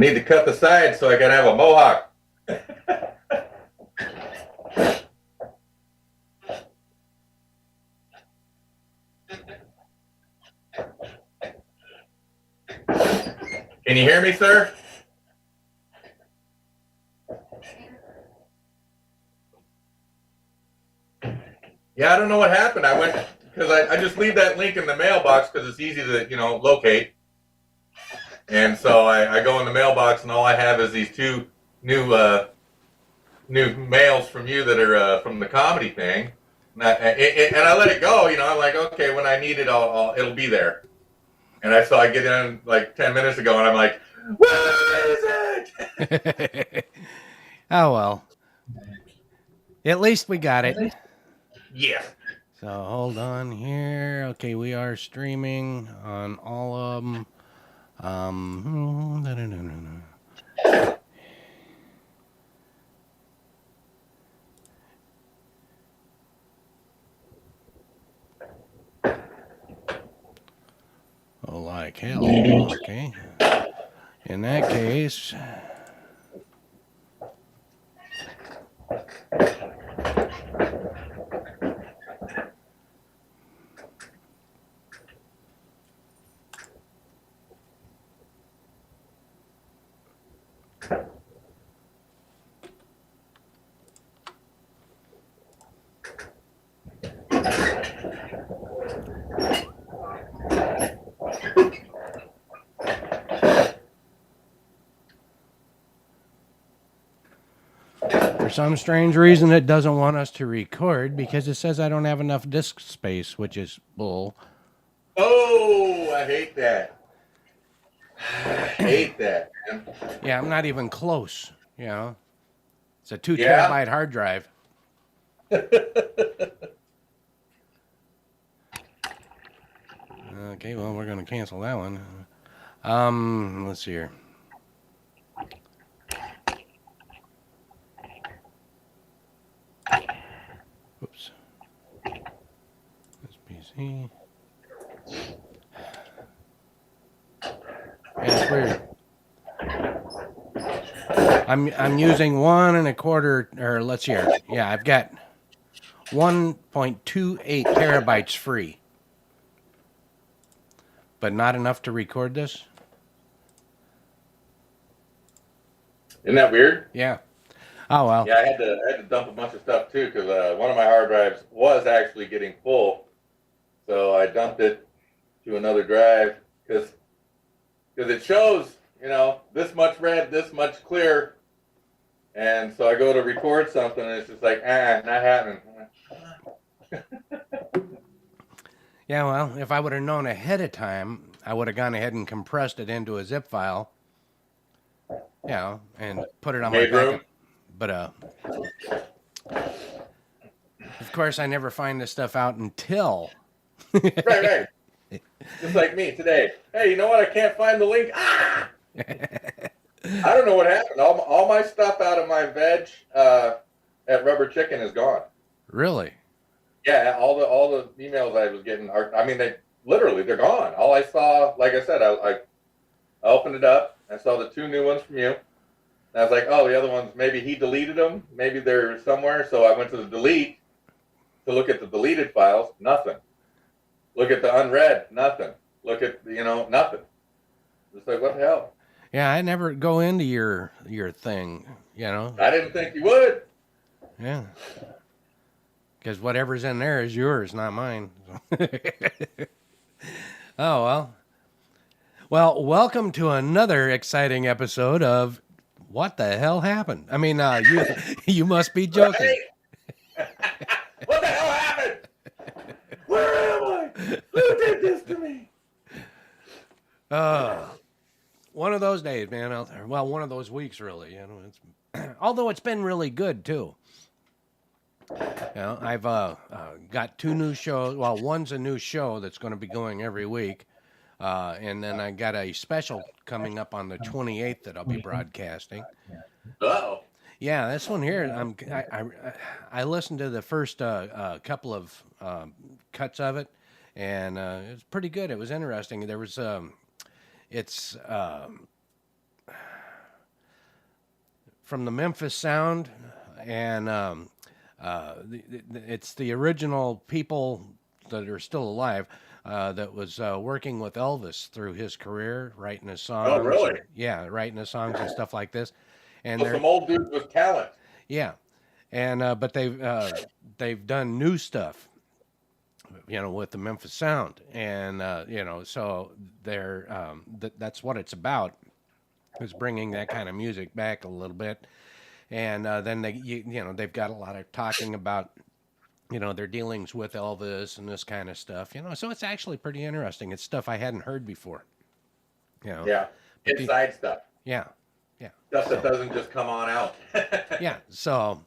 need to cut the sides so I can have a mohawk. Can you hear me, sir? Yeah, I don't know what happened. I went because I just leave that link in the mailbox because it's easy to locate. And so I go in the mailbox and all I have is these two new mails from you that are from the comedy thing. And I let it go. I'm like, okay, when I need it, it'll be there. And I get in like 10 minutes ago, and I'm like, where is it? Oh, well. At least we got it. Yeah. So hold on here. Okay, we are streaming on all of them. Oh, like hell. Okay. In that case... For some strange reason, it doesn't want us to record because it says I don't have enough disk space, which is bull. Oh, I hate that. I hate that, man. Yeah, I'm not even close. It's a 2 terabyte hard drive. Okay, well, we're going to cancel that one. Let's see here. Oops. This PC. Yeah, it's weird. I'm using 1 1/4, or let's see here. Yeah, I've got 1.28 terabytes free. But not enough to record this? Isn't that weird? Yeah. Oh, well. Yeah, I had to dump a bunch of stuff too because one of my hard drives was actually getting full. So I dumped it to another drive because it shows, this much red, this much clear. And so I go to record something and it's just like, not happening. Yeah, well, if I would have known ahead of time, I would have gone ahead and compressed it into a zip file, and put it on my backup. But, of course, I never find this stuff out until... Right. Just like me today. Hey, you know what? I can't find the link. I don't know what happened. All my stuff out of my veg at Rubber Chicken is gone. Really? Yeah, all the emails I was getting they're gone. All I saw, like I said, I opened it up. I saw the 2 new ones from you. And I was like, oh, the other ones, maybe he deleted them. Maybe they're somewhere. So I went to the delete to look at the deleted files. Nothing. Look at the unread. Nothing. Look at, nothing. Just like, what the hell? Yeah, I never go into your thing, I didn't think you would. Yeah. Because whatever's in there is yours, not mine. Oh, well. Well, welcome to another exciting episode of What the Hell Happened? I mean, you must be joking. Right? What the hell happened? Where am I? Who did this to me? One of those days, man. Well, one of those weeks, really. Although it's been really good, too. I've got 2 new shows. Well, one's a new show that's going to be going every week. And then I got a special coming up on the 28th that I'll be broadcasting. Uh-oh. Yeah, this one here, I listened to the first couple of cuts of it, and it was pretty good. It was interesting. There was, from the Memphis Sound, and it's the original people that are still alive that was working with Elvis through his career, writing his songs. Oh, really? Yeah, writing his songs and stuff like this. And So they're some old dudes with talent. yeah, and but they've done new stuff, with the Memphis Sound, and so they're that's what it's about, is bringing that kind of music back a little bit, and then they've got a lot of talking about their dealings with Elvis and this kind of stuff, so it's actually pretty interesting. It's stuff I hadn't heard before, Yeah, inside stuff. Yeah, Stuff that doesn't just come on out. yeah. So,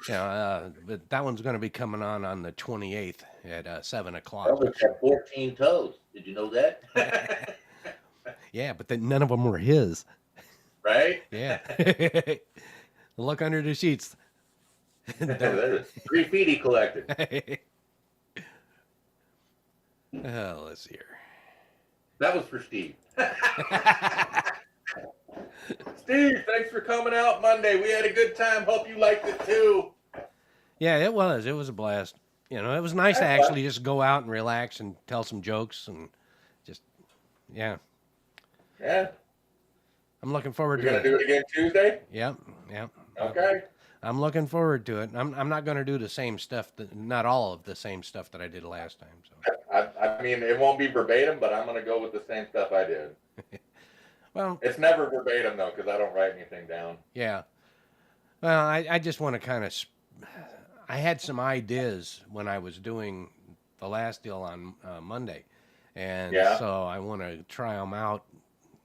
but that one's going to be coming on the 28th at 7 o'clock. Elvis had 14 toes. Did you know that? Yeah, but then none of them were his. Right? Yeah. Look under the sheets. There's 3 feet he collected. Let's see here. That was for Steve. Steve, thanks for coming out Monday. We had a good time. Hope you liked it too. Yeah, it was. It was a blast. It was nice to actually just go out and relax and tell some jokes and just, yeah. Yeah. I'm looking forward You're to going to do it again Tuesday? Yep. Okay. I'm looking forward to it. I'm not going to do the same stuff, not all of the same stuff that I did last time. So I mean, it won't be verbatim, but I'm going to go with the same stuff I did. Well, it's never verbatim, though, because I don't write anything down. Yeah. Well, I just want to kind of... I had some ideas when I was doing the last deal on Monday, and so I want to try them out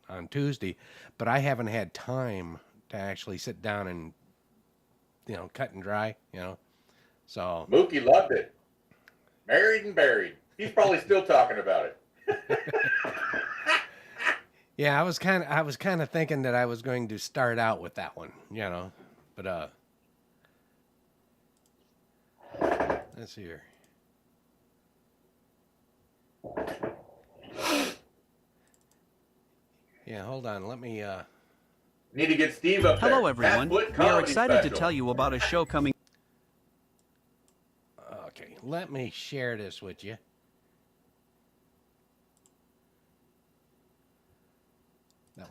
on Tuesday, but I haven't had time to actually sit down and, cut and dry, so. Mookie loved it. Married and buried. He's probably still talking about it. Yeah, I was kind of thinking that I was going to start out with that one, but let's see here. Yeah, hold on. Let me need to get Steve up there. Hello, everyone. We are excited to tell you about a show coming. Okay, let me share this with you.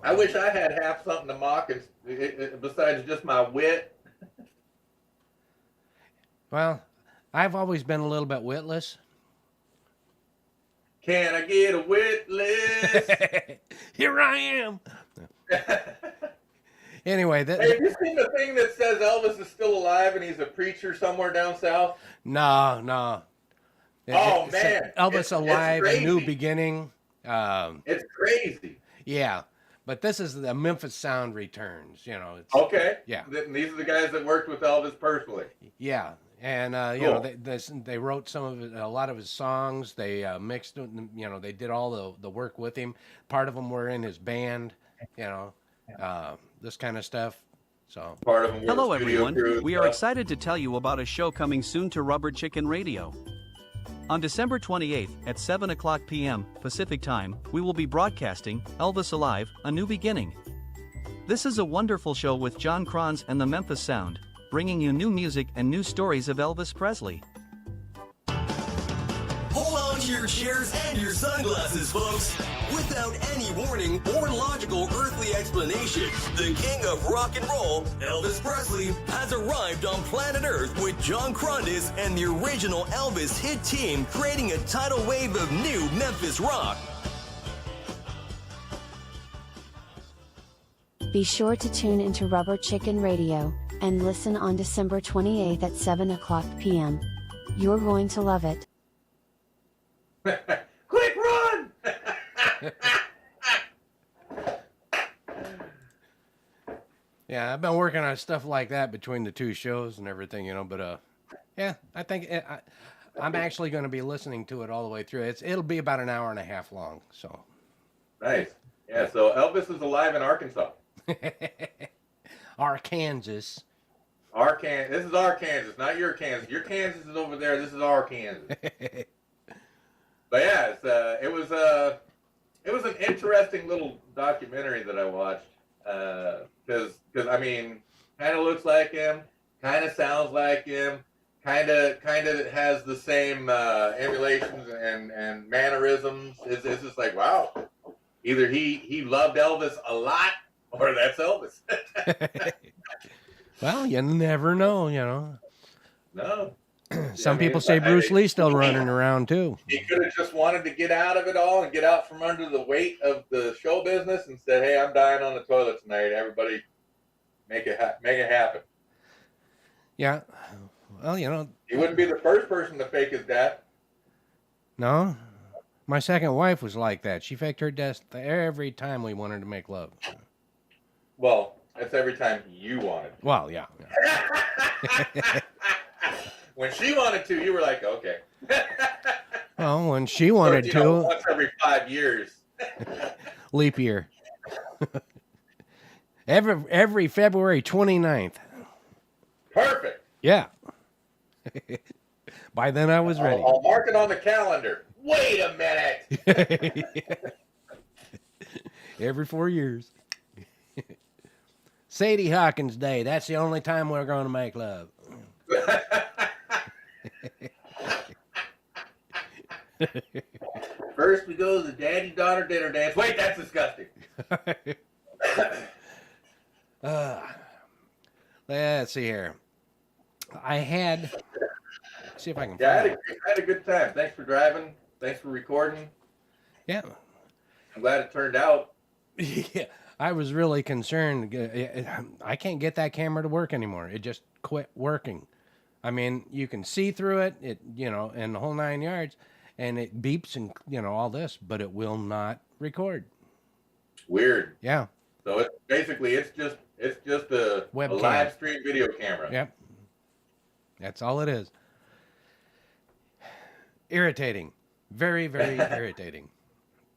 I wish I had half something to mock besides just my wit. Well, I've always been a little bit witless. Can I get a witless? Here I am. Anyway, hey, have you seen the thing that says Elvis is still alive and he's a preacher somewhere down south? No. Oh, man. Elvis alive, a new beginning. It's crazy. Yeah. But this is the Memphis Sound returns, Okay. Yeah. These are the guys that worked with Elvis personally. Yeah. And, cool. they wrote a lot of his songs. They mixed, they did all the work with him. Part of them were in his band, this kind of stuff. So. Part of them. Hello, everyone. We are excited to tell you about a show coming soon to Rubber Chicken Radio. On December 28th at 7 o'clock p.m. Pacific Time, we will be broadcasting Elvis Alive, A New Beginning. This is a wonderful show with John Kranz and the Memphis Sound, bringing you new music and new stories of Elvis Presley. Hold on to your chairs and your sunglasses, folks. Without any warning or logical earthly explanation, the king of rock and roll, Elvis Presley, has arrived on planet Earth with John Krondis and the original Elvis hit team, creating a tidal wave of new Memphis rock. Be sure to tune into Rubber Chicken Radio and listen on December 28th at 7 o'clock p.m. You're going to love it. Quick run! Yeah, I've been working on stuff like that between the two shows and everything, but yeah, I think I'm actually going to be listening to it all the way through. It'll be about an hour and a half long, so. Nice. Yeah, so Elvis is alive in Arkansas. Arkansas. This is Arkansas, not your Kansas. Your Kansas is over there. This is our Kansas. But yeah, it was an interesting little documentary that I watched because I mean, kind of looks like him, kind of sounds like him, kind of has the same emulations and mannerisms. It's just like, wow, either he loved Elvis a lot or that's Elvis. Well, you never know, you know. No. Some I mean, people say Bruce Lee's still running around too. He could have just wanted to get out of it all and get out from under the weight of the show business and said, "Hey, I'm dying on the toilet tonight. Everybody, make it happen." Yeah. Well, you know. He wouldn't be the first person to fake his death. No. My second wife was like that. She faked her death every time we wanted to make love. Well, that's every time you wanted. Well, yeah. When she wanted to, you were like, okay. Well, when she wanted you know, to. once every 5 years. Leap year. every February 29th. Perfect. Yeah. By then I was ready. I'll mark it on the calendar. Wait a minute. Every 4 years. Sadie Hawkins Day. That's the only time we're going to make love. First we go to the daddy-daughter dinner dance. Wait, that's disgusting. Let's see here. See if I can Yeah, find I had a good time. Thanks for driving. Thanks for recording. Yeah. I'm glad it turned out. Yeah. I was really concerned. I can't get that camera to work anymore. It just quit working. I mean, you can see through it, and the whole 9 yards, and it beeps and, all this, but it will not record. Weird. Yeah. So it's just a live stream video camera. Yep. That's all it is. Irritating. Very, very irritating.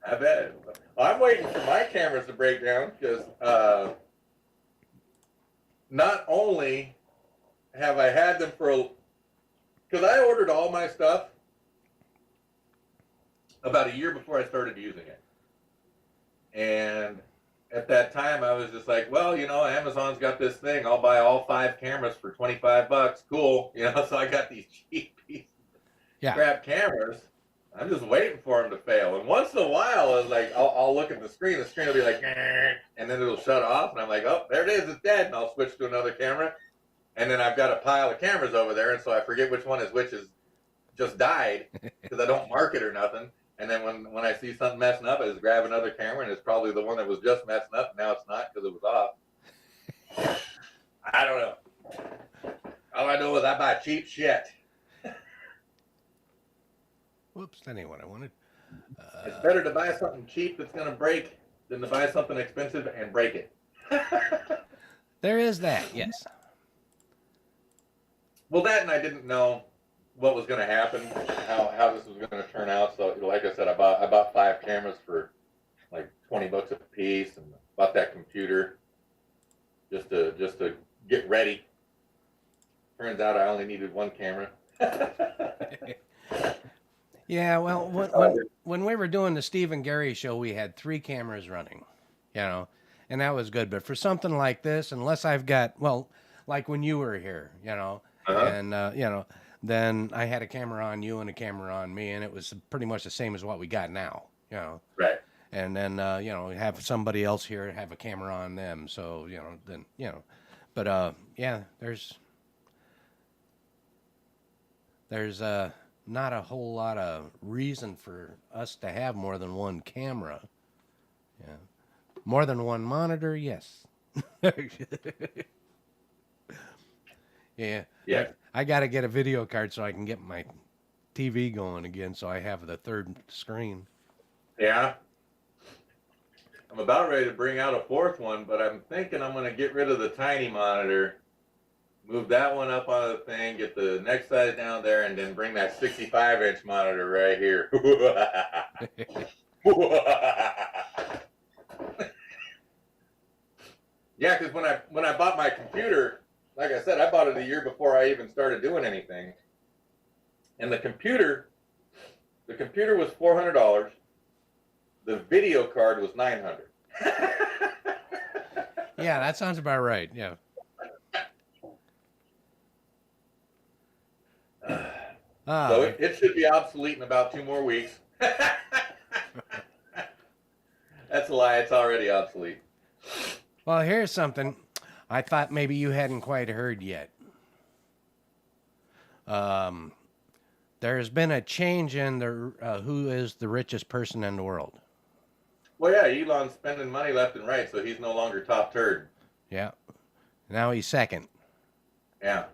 I bet. I'm waiting for my cameras to break down because not only have I had them because I ordered all my stuff about a year before I started using it. And at that time, I was just like, well, Amazon's got this thing. I'll buy all 5 cameras for $25. Cool. So I got these cheap pieces of crap cameras. I'm just waiting for them to fail. And once in a while, I was like, I'll look at the screen. The screen will be like, and then it'll shut off. And I'm like, oh, there it is. It's dead. And I'll switch to another camera. And then I've got a pile of cameras over there. And so I forget which one is which is just died because I don't mark it or nothing. And then when I see something messing up, I just grab another camera. And it's probably the one that was just messing up. Now it's not because it was off. I don't know. All I know is I buy cheap shit. Whoops, that ain't what I wanted. It's better to buy something cheap that's going to break than to buy something expensive and break it. There is that, yes. Well, that and I didn't know what was going to happen, how this was going to turn out. So, like I said, I bought 5 cameras for like $20 a piece, and bought that computer just to get ready. Turns out I only needed 1 camera. Yeah, well, when we were doing the Steve and Gary show, we had 3 cameras running, and that was good. But for something like this, unless I've got, like when you were here, and, then I had a camera on you and a camera on me, and it was pretty much the same as what we got now, Right. And then, have somebody else here have a camera on them. So, but, yeah, there's not a whole lot of reason for us to have more than 1 camera. Yeah. More than 1 monitor, yes. Yeah. Yeah. I got to get a video card so I can get my TV going again, so I have the 3rd screen. Yeah. I'm about ready to bring out a 4th one, but I'm thinking I'm going to get rid of the tiny monitor, move that one up on the thing, get the next size down there, and then bring that 65-inch monitor right here. Yeah, because when I bought my computer, like I said, I bought it a year before I even started doing anything. And the computer was $400. The video card was $900. Yeah, that sounds about right. Yeah. So it should be obsolete in about 2 more weeks. That's a lie. It's already obsolete. Well, here's something I thought maybe you hadn't quite heard yet. There's been a change in the who is the richest person in the world. Well, yeah, Elon's spending money left and right, so he's no longer top turd. Yeah. Now he's second. Yeah.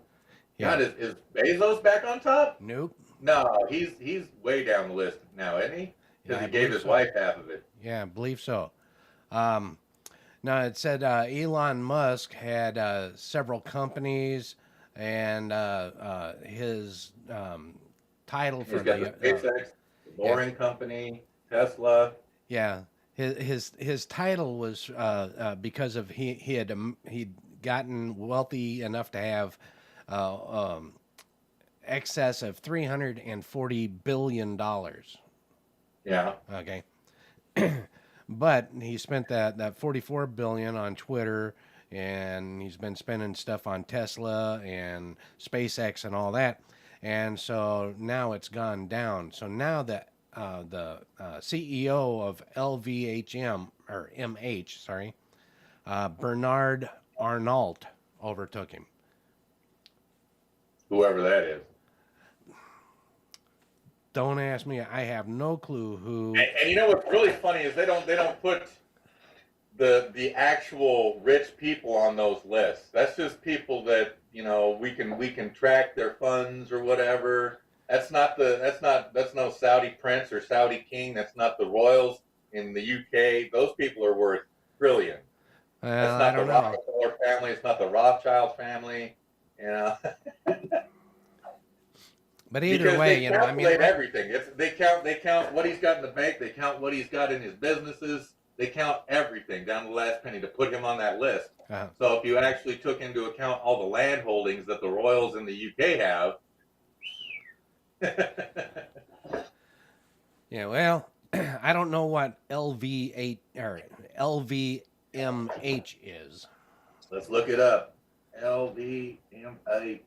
Yeah. God, is Bezos back on top? Nope. No, he's way down the list now, isn't he? Because Yeah, he gave his wife half of it. Yeah, I believe so. Now it said Elon Musk had several companies, and his title for He's got the SpaceX, the Boring Company, Tesla. Yeah, his title was because of he'd gotten wealthy enough to have excess of $340 billion. Yeah. Okay. But he spent that 44 billion on Twitter, and he's been spending stuff on Tesla and SpaceX and all that. And so now it's gone down. So now the CEO of LVHM or MH, sorry, Bernard Arnault overtook him. Whoever that is. Don't ask me. I have no clue who. And you know what's really funny is they don't put the actual rich people on those lists. That's just people that we can track their funds or whatever. That's no Saudi prince or Saudi king. That's not the royals in the UK. Those people are worth trillions. That's not the Rockefeller family. It's not the Rothschild family. But either way, I mean, everything. They count what he's got in the bank. They count what he's got in his businesses. They count everything down to the last penny to put him on that list. Uh-huh. So if you actually took into account all the land holdings that the royals in the UK have. Yeah, well, I don't know what LV8 or LVMH is. Let's look it up. LVMH.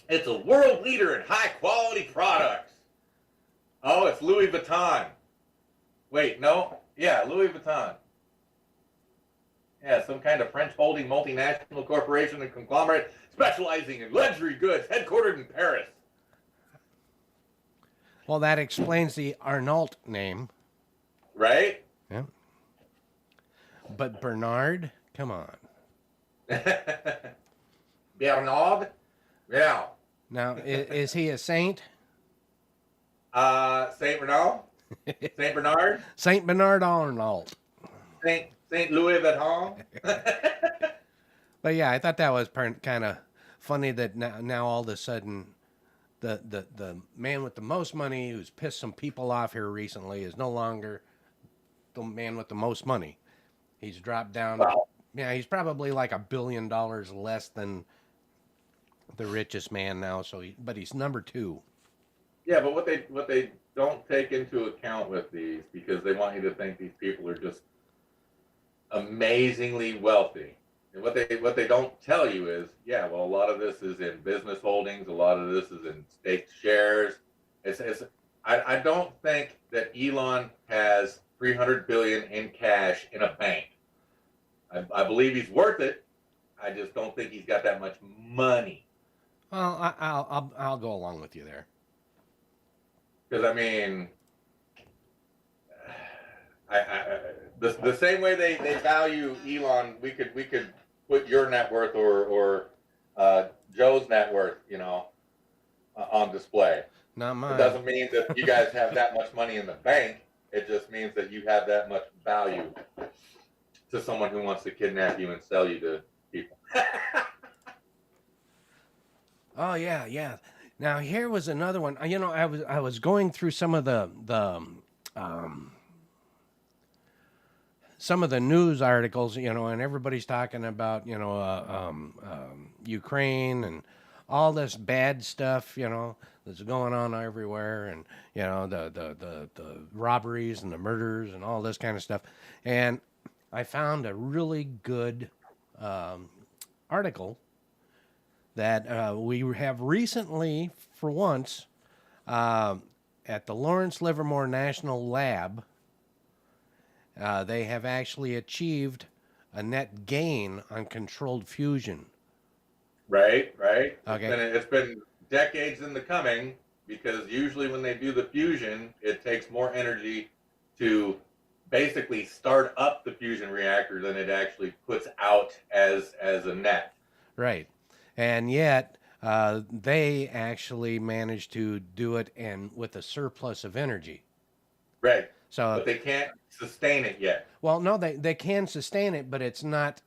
It's a world leader in high quality products. Oh, it's Louis Vuitton. Wait, no. Yeah, Louis Vuitton. Yeah, some kind of French holding multinational corporation and conglomerate specializing in luxury goods, headquartered in Paris. Well, that explains the Arnault name. Right? Yeah. But Bernard, come on. Bernard? Yeah. Now, is he a saint? Saint Bernard? Saint Bernard? Saint Bernard Arnault. Saint Louis Vuitton? But yeah, I thought that was kind of funny that now all of a sudden the man with the most money who's pissed some people off here recently is no longer the man with the most money. He's dropped down. Wow. Yeah, he's probably like $1 billion less than the richest man now. But he's number 2. Yeah, but what they don't take into account with these, because they want you to think these people are just amazingly wealthy. And what they don't tell you is, yeah, well, a lot of this is in business holdings, a lot of this is in staked shares. I don't think that Elon has $300 billion in cash in a bank. I believe he's worth it. I just don't think he's got that much money. Well, I'll go along with you there. Because I mean, the same way they value Elon, we could put your net worth or Joe's net worth, on display. Not mine. It doesn't mean that you guys have that much money in the bank. It just means that you have that much value to someone who wants to kidnap you and sell you to people. Oh yeah. Now here was another one. I was going through some of the news articles, and everybody's talking about Ukraine and all this bad stuff, that's going on everywhere, and the robberies and the murders and all this kind of stuff. And I found a really good article that we have recently, for once, at the Lawrence Livermore National Lab, they have actually achieved a net gain on controlled fusion. Right. Okay. It's been decades in the coming, because usually when they do the fusion, it takes more energy to basically start up the fusion reactor than it actually puts out as a net. Right. And yet, they actually managed to do it and with a surplus of energy. Right. So, But they can't sustain it yet. well, no, they can sustain it, but it's not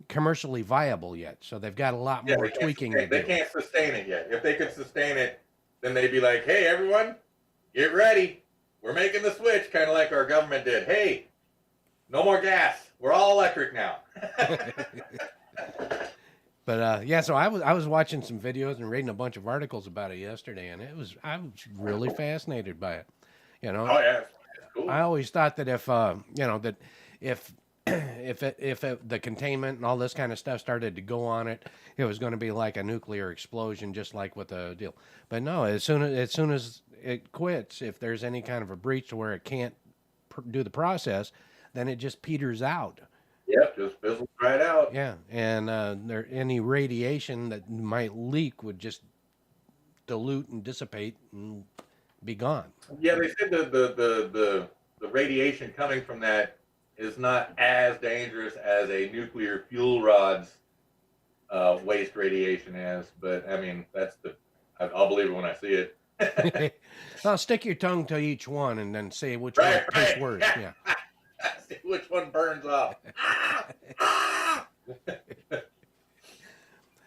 commercially viable yet. So they've got a lot Yeah, more tweaking to do. they can't sustain it yet. If they could sustain it, then they'd be like, hey, everyone, get ready. We're making the switch, kind of like our government did. Hey, no more gas. We're all electric now. But yeah, so I was watching some videos and reading a bunch of articles about it yesterday, and I was really fascinated by it. You know, Oh, yeah. It's cool. I always thought that if that if the containment and all this kind of stuff started to go on it, it was going to be like a nuclear explosion, just like with the deal. But no, as soon as it quits, if there's any kind of a breach to where it can't do the process, then it just peters out. Yep, just fizzles right out. Yeah, and any radiation that might leak would just dilute and dissipate and be gone. Yeah, they said the radiation coming from that is not as dangerous as a nuclear fuel rod's waste radiation is. But I mean, I'll believe it when I see it. I'll stick your tongue to each one and then say which Right, one tastes right. worse. Yeah. See which one burns off.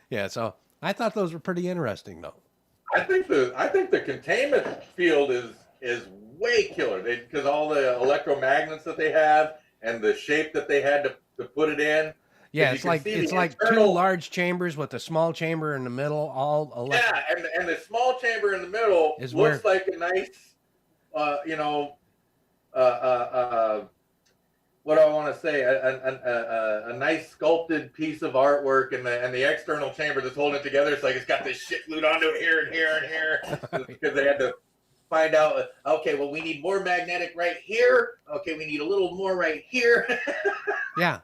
Yeah, so I thought those were pretty interesting, though. I think the containment field is way killer. Because all the electromagnets that they have and the shape that they had to put it in. Yeah, You it's can like see the two internal- large chambers with a small chamber in the middle, all electric. Yeah, and the small chamber in the middle Is looks like a nice, what do I want to say? A nice sculpted piece of artwork, and the external chamber that's holding it together. It's like it's got this shit glued onto it here and here and here, because they had to find out. Okay, well, we need more magnetic right here. Okay, we need a little more right here. Yeah.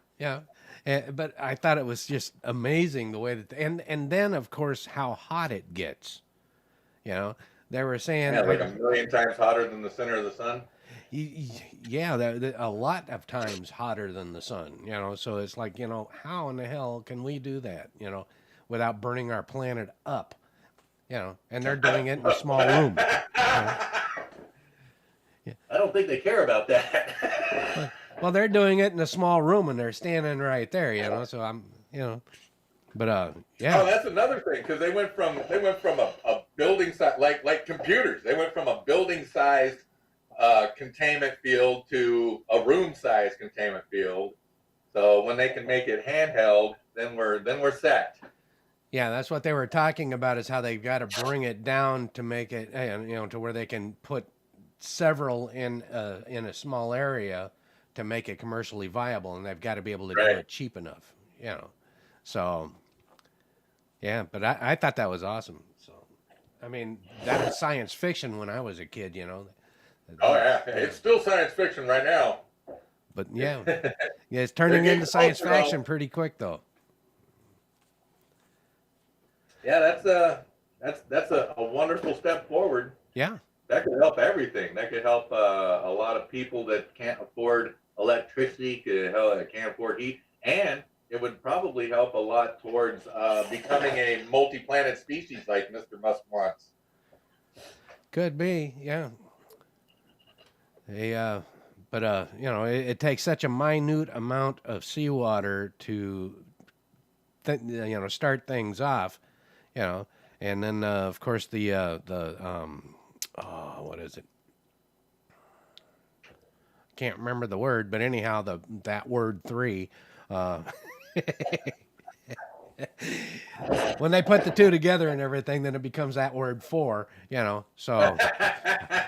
But I thought it was just amazing the way that, and then of course how hot it gets. You know, they were saying Yeah, like a million times hotter than the center of the sun. Yeah, a lot of times hotter than the sun. You know, so it's like, how in the hell can we do that? Without burning our planet up. And they're doing it in a small room. I don't think they care about that. Well, they're doing it in a small room and they're standing right there, so I'm, but yeah. Oh, that's another thing, because they went from a building size, like computers. They went from a building sized containment field to a room sized containment field. So when they can make it handheld, then we're set. Yeah, that's what they were talking about, is how they've got to bring it down to make it, to where they can put several in a small area to make it commercially viable, and they've got to be able to do it cheap enough, So, yeah, but I thought that was awesome. So, I mean, that was science fiction when I was a kid, Oh yeah, it's still science fiction right now. But yeah, it's turning getting into science closer, though. fiction pretty quick, though. Yeah, that's a wonderful step forward. Yeah. That could help everything. That could help a lot of people that can't afford electricity, can't afford heat, and it would probably help a lot towards becoming a multi-planet species like Mr. Musk wants. Could be, yeah. But it takes such a minute amount of seawater to, start things off, and then of course what is it? Can't remember the word, but anyhow, that word 3. When they put the two together and everything, then it becomes that word 4. So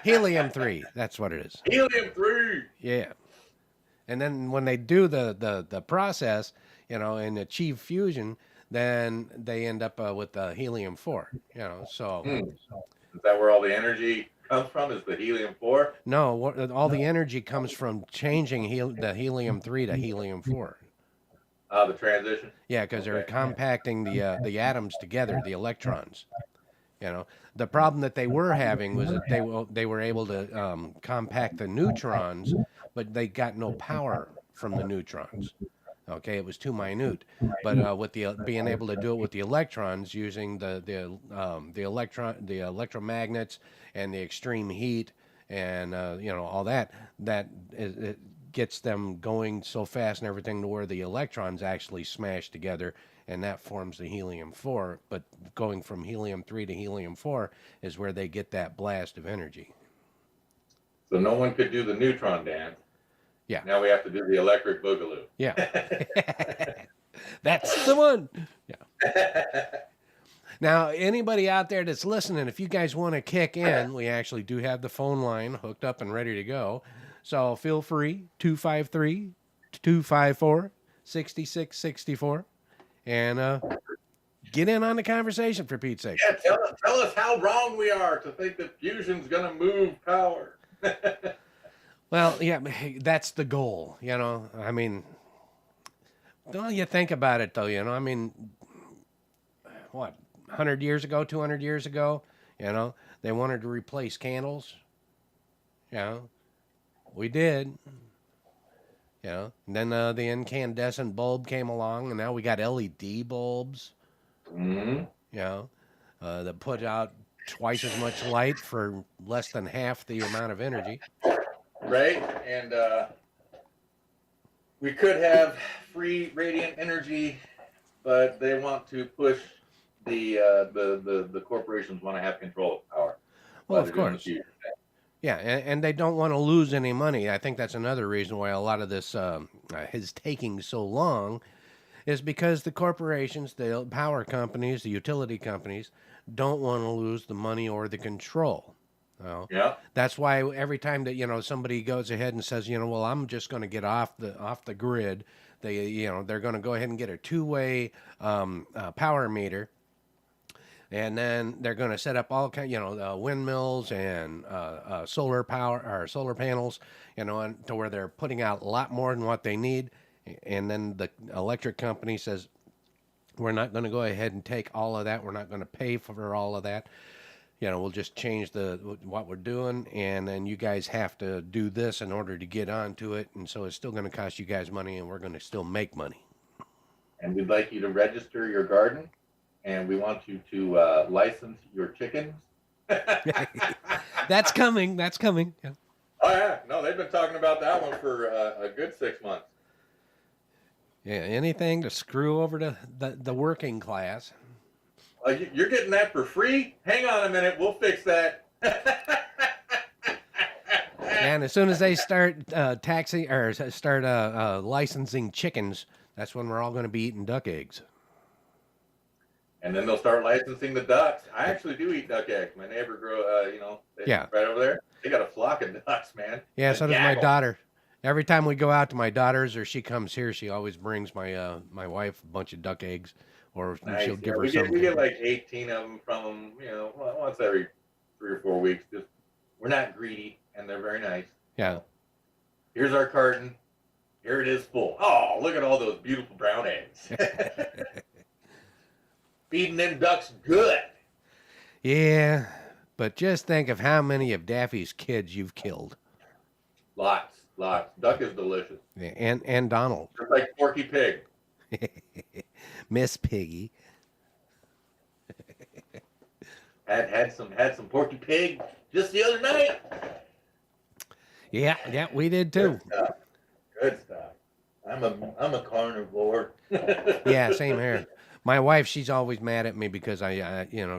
helium-3. That's what it is. Helium-3. Yeah. And then when they do the process, and achieve fusion, then they end up with helium-4. You know, so Is that where all the energy comes from? Is the helium-4? no, all the energy comes from changing the helium-3 to helium-4. The transition. Yeah, because they're Okay. compacting the atoms together, the electrons. You know, the problem that they were having was that they were able to compact the neutrons, but they got no power from the neutrons. Okay, it was too minute. But with the being able to do it with the electrons using the electromagnets and the extreme heat and you know, all that, it gets them going so fast and everything to where the electrons actually smash together, and that forms the helium-4. But going from helium-3 to helium-4 is where they get that blast of energy. So no one could do the neutron dance. Yeah. Now we have to do the electric boogaloo. Yeah. That's the one. Yeah. Now, anybody out there that's listening, if you guys want to kick in, we actually do have the phone line hooked up and ready to go. So feel free, 253-254-6664. And get in on the conversation, for Pete's sake. Yeah, tell us how wrong we are to think that fusion's going to move power. Well, yeah, that's the goal, you know. I mean, don't you think about it, though, you know. I mean, what, 100 years ago, 200 years ago, you know, they wanted to replace candles. You know, we did. You know, and then the incandescent bulb came along, and now we got LED bulbs. Mm-hmm. You know, that put out twice as much light for less than half the amount of energy. Right? And we could have free radiant energy, but they want to push the corporations want to have control of power. Well, of course. Yeah, and they don't want to lose any money. I think that's another reason why a lot of this is taking so long, is because the corporations, the power companies, the utility companies, don't want to lose the money or the control. Well, Yeah. that's why every time that, you know, somebody goes ahead and says, you know, well, I'm just going to get off the grid, they're going to go ahead and get a two-way power meter. And then they're going to set up all kind, windmills and solar power or solar panels, you know, and to where they're putting out a lot more than what they need. And then the electric company says, we're not going to go ahead and take all of that. We're not going to pay for all of that. You know, we'll just change what we're doing, and then you guys have to do this in order to get onto it. And so it's still going to cost you guys money, and we're going to still make money. And we'd like you to register your garden, and we want you to license your chickens. That's coming. That's coming. Yeah. Oh, yeah. No, they've been talking about that one for a good 6 months. Yeah, anything to screw over the working class. You're getting that for free? Hang on a minute. We'll fix that. And as soon as they start taxing or start licensing chickens, that's when we're all going to be eating duck eggs. And then they'll start licensing the ducks. I actually do eat duck eggs. My neighbor Yeah. right over there. They got a flock of ducks, man. Yeah, so does my Gaggle. daughter. Every time we go out to my daughter's or she comes here, she always brings my my wife a bunch of duck eggs, or Nice. she'll give her we something. get like 18 of them from them, once every 3 or 4 weeks. Just we're not greedy, and they're very nice. Yeah. Here's our carton. Here it is full. Oh, look at all those beautiful brown eggs. Feeding them ducks good. Yeah, but just think of how many of Daffy's kids you've killed. Lots. Duck is delicious. Yeah, and Donald. Just like Porky Pig. Miss Piggy. Had some Porky Pig just the other night. Yeah, we did too. Good stuff. I'm a carnivore. Yeah, same here. My wife, she's always mad at me because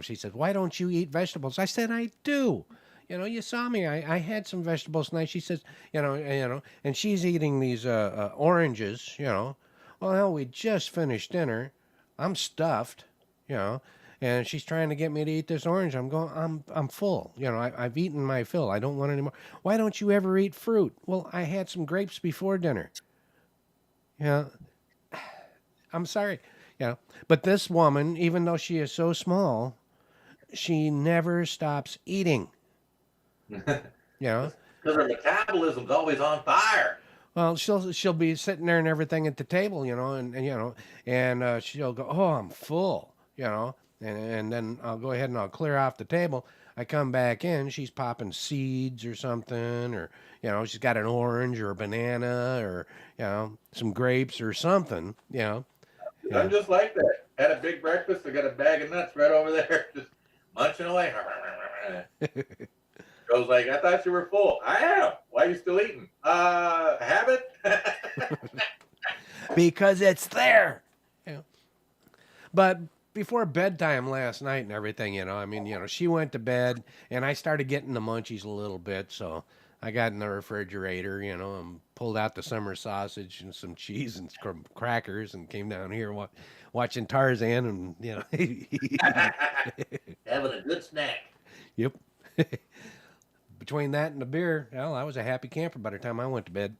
she said, "Why don't you eat vegetables?" I said, "I do. You saw me. I had some vegetables tonight." She says, and she's eating these oranges. Well, hell, we just finished dinner. I'm stuffed. And she's trying to get me to eat this orange. I'm going. I'm full. I've eaten my fill. I don't want any more. Why don't you ever eat fruit? Well, I had some grapes before dinner. I'm sorry. Yeah. But this woman, even though she is so small, she never stops eating. You know? Because her metabolism's always on fire. Well, she'll be sitting there and everything at the table, and she'll go, "Oh, I'm full," and then I'll go ahead and I'll clear off the table. I come back in, she's popping seeds or something, or she's got an orange or a banana or some grapes or something, Yeah. I'm just like that. Had a big breakfast. I got a bag of nuts right over there, just munching away. Goes like, I thought you were full. I am. Why are you still eating? Habit. Because it's there. But before bedtime last night and everything, she went to bed and I started getting the munchies a little bit. So I got in the refrigerator, and pulled out the summer sausage and some cheese and crackers and came down here watching Tarzan and, Having a good snack. Yep. Between that and the beer, well, I was a happy camper by the time I went to bed.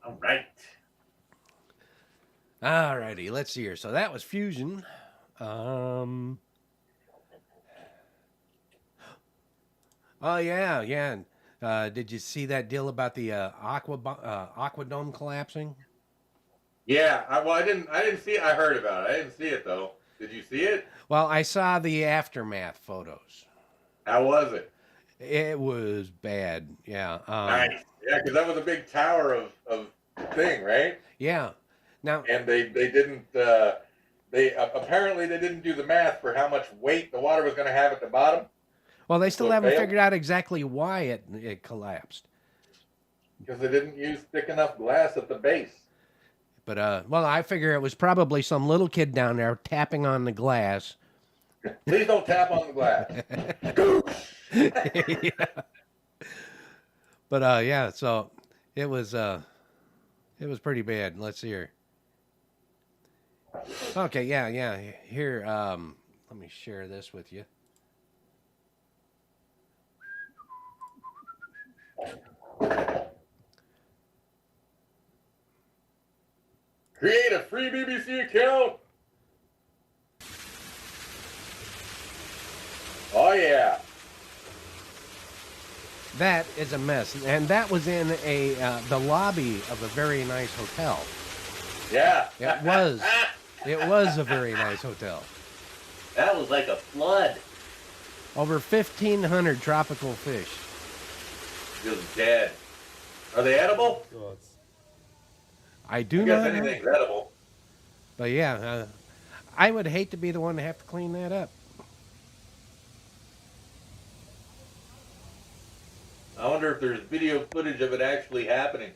All right. All righty, let's see here. So that was Fusion. Oh yeah. Did you see that deal about the Aquadome collapsing? Yeah. I didn't see it. I heard about it. I didn't see it though. Did you see it? Well, I saw the aftermath photos. How was it? It was bad. Yeah. Nice. Yeah, because that was a big tower of thing, right? Yeah. Now. And they didn't. They apparently they didn't do the math for how much weight the water was going to have at the bottom. Well, they still haven't failed. figured out exactly why it collapsed. Because they didn't use thick enough glass at the base. But well, I figure it was probably some little kid down there tapping on the glass. Please don't tap on the glass. Yeah. But yeah, so it was pretty bad. Let's see here. Okay, yeah. Here, let me share this with you. Create a free BBC account. Oh yeah. That is a mess, and that was in the lobby of a very nice hotel. Yeah. It was. It was a very nice hotel. That was like a flood. Over 1,500 tropical fish. Just dead. Are they edible? I do I guess not know. anything's edible. But yeah, I would hate to be the one to have to clean that up. I wonder if there's video footage of it actually happening.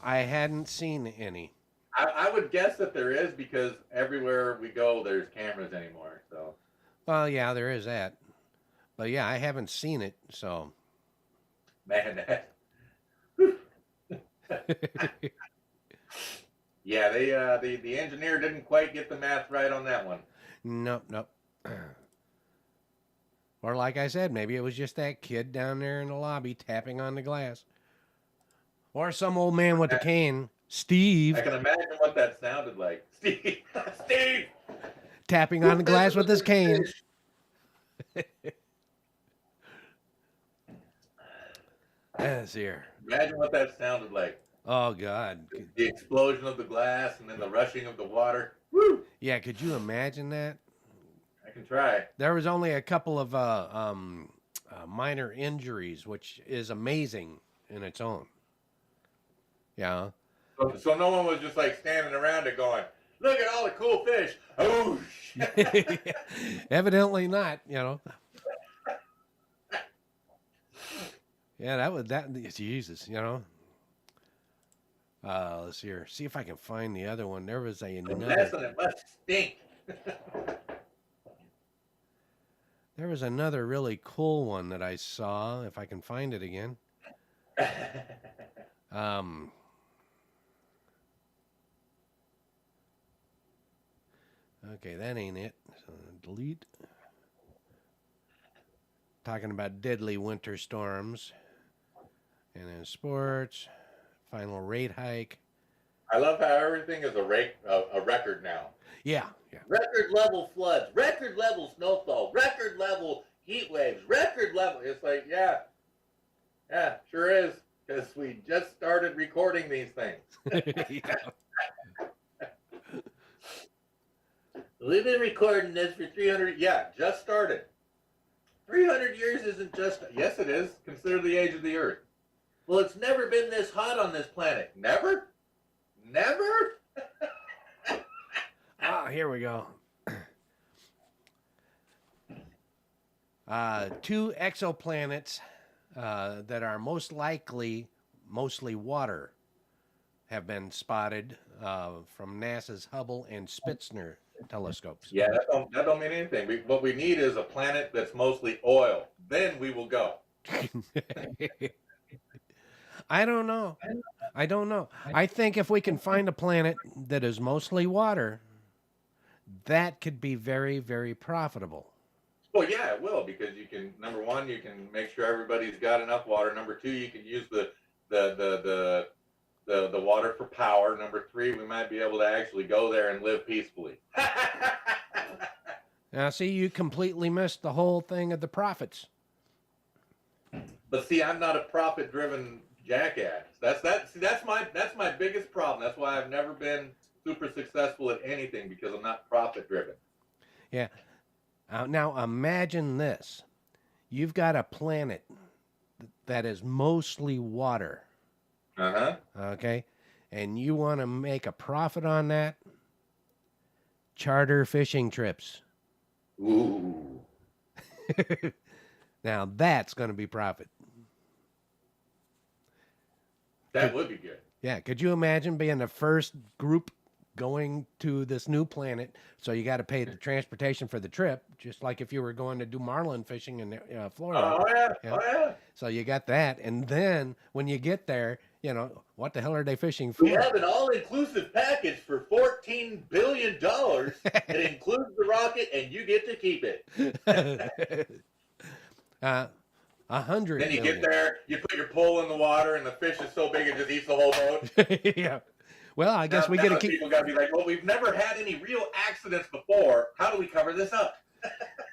I hadn't seen any. I would guess that there is because everywhere we go, there's cameras anymore. So. Well, yeah, there is that. But yeah, I haven't seen it, so. Man, that. Yeah, the engineer didn't quite get the math right on that one. Nope. Or like I said, maybe it was just that kid down there in the lobby tapping on the glass. Or some old man with a cane, Steve. I can imagine what that sounded like. Steve! Steve! Tapping on the glass with his cane. Yes, here. Imagine what that sounded like. Oh, God. The explosion of the glass and then the rushing of the water. Woo! Yeah, could you imagine that? I can try. There was only a couple of minor injuries, which is amazing in its own. Yeah. So no one was just like standing around it going, look at all the cool fish. Oh, shit. Evidently not, Yeah, Jesus, let's see here. See if I can find the other one. There was The mess and another. it must stink. There was another really cool one that I saw. If I can find it again. Okay, that ain't it. So delete. Talking about deadly winter storms. And then sports. Final rate hike. I love how everything is a record now. Yeah, yeah. Record level floods, record level snowfall, record level heat waves, record level. It's like, yeah, sure is, because we just started recording these things. Yeah. We've been recording this for 300. Yeah, just started. 300 years isn't just. Yes, it is. Consider the age of the Earth. Well, it's never been this hot on this planet. Never? Never? Here we go. Two exoplanets that are most likely mostly water have been spotted from NASA's Hubble and Spitzer telescopes. Yeah, that don't mean anything. What we need is a planet that's mostly oil. Then we will go. I don't know. I think if we can find a planet that is mostly water, that could be very, very profitable. Well, yeah, it will, because you can, number one, you can make sure everybody's got enough water. Number two, you can use the water for power. Number three, we might be able to actually go there and live peacefully. Now, see, you completely missed the whole thing of the profits. But see, I'm not a profit-driven jackass. That's my biggest problem. That's why I've never been super successful at anything, because I'm not profit-driven. Yeah. Now, imagine this. You've got a planet that is mostly water. Uh-huh. Okay? And you want to make a profit on that? Charter fishing trips. Ooh. Now, that's going to be profit. That would be good. Yeah, could you imagine being the first group going to this new planet? So you got to pay the transportation for the trip, just like if you were going to do marlin fishing in Florida. Oh, yeah. Yeah. Oh, yeah. So you got that, and then when you get there, you know, what the hell are they fishing for? We have an all-inclusive package for $14 billion. It includes the rocket, and you get to keep it. 100 Then you million. get there, you put your pole in the water, and the fish is so big it just eats the whole boat. Yeah. Well, I guess we got to keep. People got to be like, well, we've never had any real accidents before. How do we cover this up?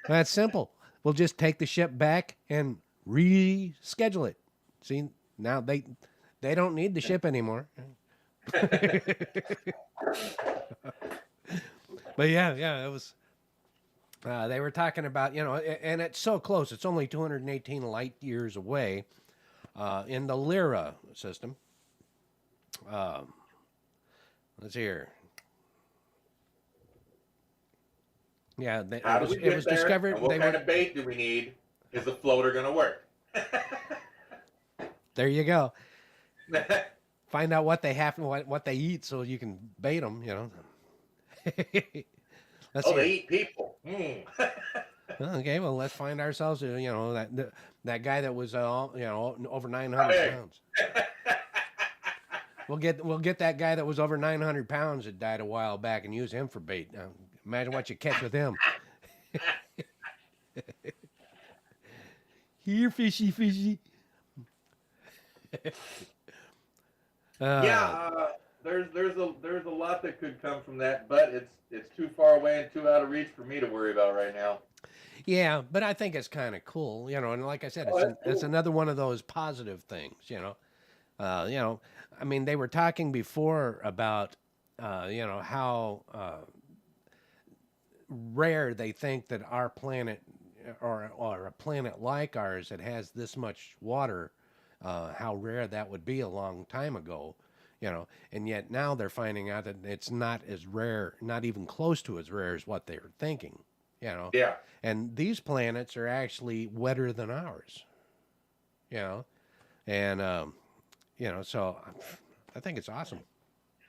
That's simple. We'll just take the ship back and reschedule it. See, now they don't need the ship anymore. But yeah, it was. They were talking about, you know, and it's so close. It's only 218 light years away in the Lyra system. Let's see here. Yeah, How do we get it was there? discovered. And what kind of bait do we need? Is the floater going to work? There you go. Find out what they have and what they eat, so you can bait them. You know. Let's see. They eat people. Okay, well, let's find ourselves. You know, that guy that was over 900 pounds. We'll get that guy that was over 900 pounds that died a while back and use him for bait. Now, imagine what you catch with him. Here, fishy, fishy. There's a lot that could come from that, but it's too far away and too out of reach for me to worry about right now. Yeah, but I think it's kind of cool, you know. And like I said, it's another one of those positive things, you know. I mean, they were talking before about, how rare they think that our planet, or a planet like ours that has this much water, how rare that would be a long time ago, you know. And yet now they're finding out that it's not as rare, not even close to as rare as what they were thinking, you know. Yeah. And these planets are actually wetter than ours, you know. And, so I think it's awesome.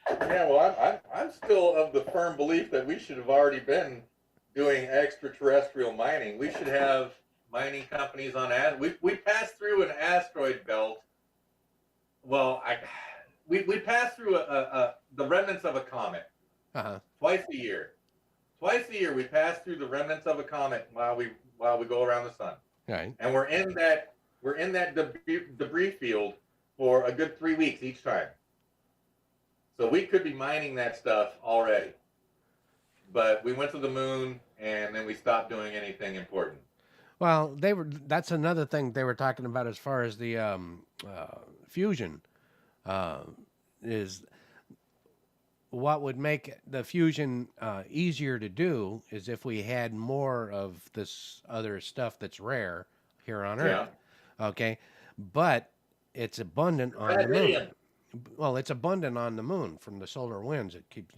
Yeah, well, I'm still of the firm belief that we should have already been doing extraterrestrial mining. We should have mining companies on we passed through an asteroid belt. Well, we passed through the remnants of a comet twice a year. Twice a year we pass through the remnants of a comet while we go around the sun. Right. And we're in that debris field for a good 3 weeks each time. So we could be mining that stuff already. but we went to the moon, and then we stopped doing anything important. Well, that's another thing they were talking about as far as the fusion uh, is what would make the fusion easier to do is if we had more of this other stuff that's rare here on Earth. Okay, but it's abundant on the moon. Radium. Well, it's abundant on the moon from the solar winds. It keeps,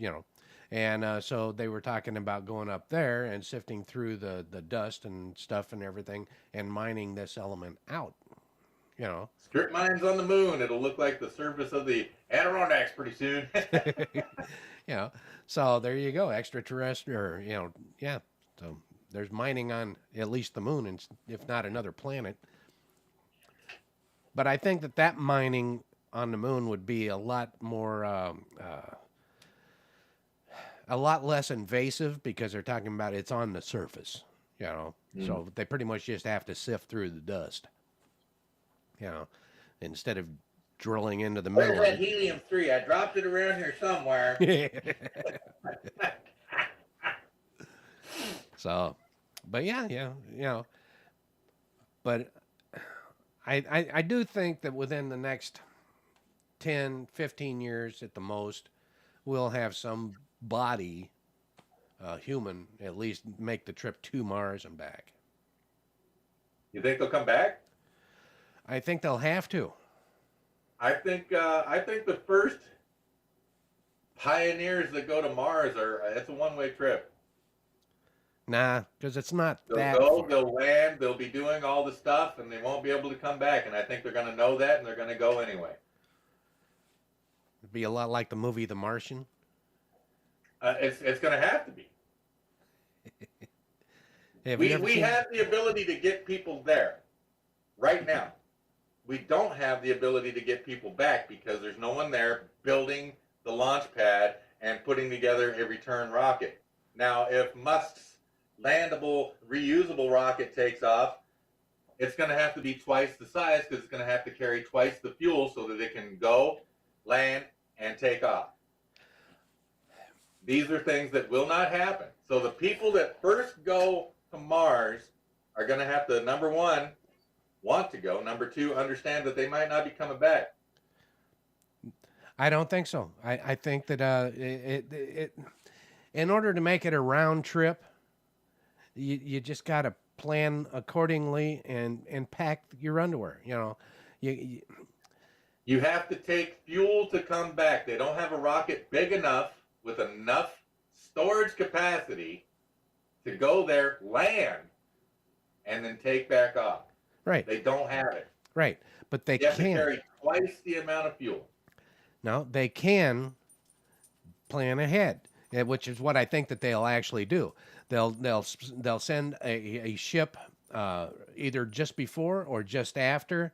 and so they were talking about going up there and sifting through the dust and stuff and everything and mining this element out. Strip mines on the moon. It'll look like the surface of the Adirondacks pretty soon. So there you go, extraterrestrial. Yeah. So there's mining on at least the moon, and if not another planet. But I think that mining on the moon would be a lot more, a lot less invasive because they're talking about it's on the surface. So they pretty much just have to sift through the dust. Instead of drilling into the middle. Where's that helium-3? I dropped it around here somewhere. So, but yeah, but I do think that within the next 10, 15 years at the most, we'll have some body, human, at least make the trip to Mars and back. You think they'll come back? I think they'll have to. I think the first pioneers that go to Mars it's a one-way trip. Nah, because it's not They'll that go, far. they'll land, they'll be doing all the stuff, and they won't be able to come back. And I think they're going to know that, and they're going to go anyway. It'd be a lot like the movie The Martian. It's going to have to be. We have the ability to get people there right now. We don't have the ability to get people back because there's no one there building the launch pad and putting together a return rocket. Now, if Musk's landable, reusable rocket takes off, it's going to have to be twice the size because it's going to have to carry twice the fuel so that it can go, land, and take off. These are things that will not happen. So the people that first go to Mars are going to have to, number one, want to go. Number two, understand that they might not be coming back. I don't think so. I think that in order to make it a round trip, you just got to plan accordingly and pack your underwear. You have to take fuel to come back. They don't have a rocket big enough with enough storage capacity to go there, land, and then take back off. Right. They don't have it. Right. But they have to can. carry twice the amount of fuel. No, they can plan ahead, which is what I think that they'll actually do. They'll send a ship either just before or just after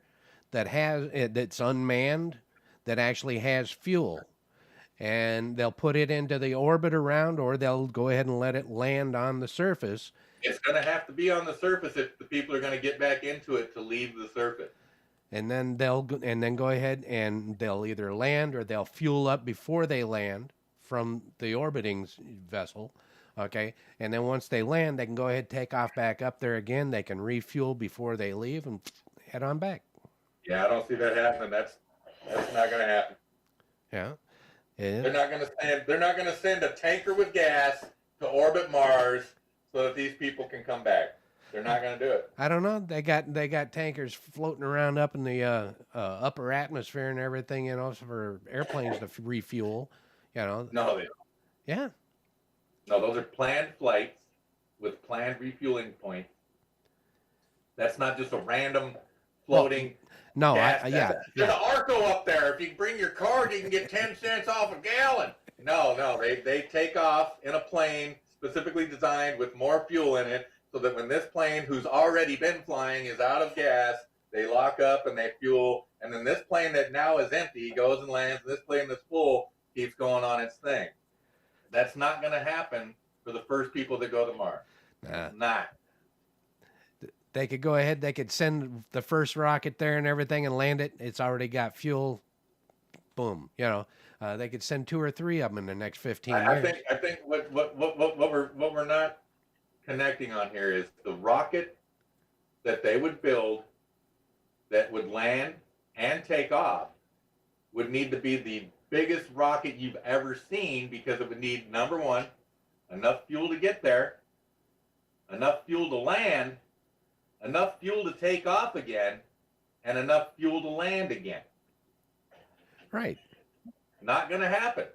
that's unmanned, that actually has fuel, and they'll put it into the orbit around, or they'll go ahead and let it land on the surface. It's going to have to be on the surface if the people are going to get back into it to leave the surface. And then they'll go ahead and they'll either land or they'll fuel up before they land from the orbiting vessel. Okay, and then once they land, they can go ahead, take off back up there again. They can refuel before they leave and head on back. Yeah, I don't see that happening. That's not going to happen. Yeah. They're not going to send a tanker with gas to orbit Mars so that these people can come back. They're not going to do it. I don't know. They got tankers floating around up in the upper atmosphere and everything, for airplanes to refuel. No, they don't. Yeah. No, those are planned flights with planned refueling points. That's not just a random floating. No, gas. yeah. There's an Arco up there. If you bring your card, you can get 10 cents off a gallon. No, they take off in a plane specifically designed with more fuel in it, so that when this plane, who's already been flying, is out of gas, they lock up and they fuel, and then this plane that now is empty goes and lands, and this plane that's full keeps going on its thing. That's not going to happen for the first people that go to Mars. Not. They could go ahead, they could send the first rocket there and everything and land it. It's already got fuel boom. You know, they could send 2 or 3 of them in the next 15 I years. think what we're not connecting on here is the rocket that they would build that would land and take off would need to be the biggest rocket you've ever seen, because it would need, number one, enough fuel to get there, enough fuel to land, enough fuel to take off again, and enough fuel to land again. Right. Not going to happen.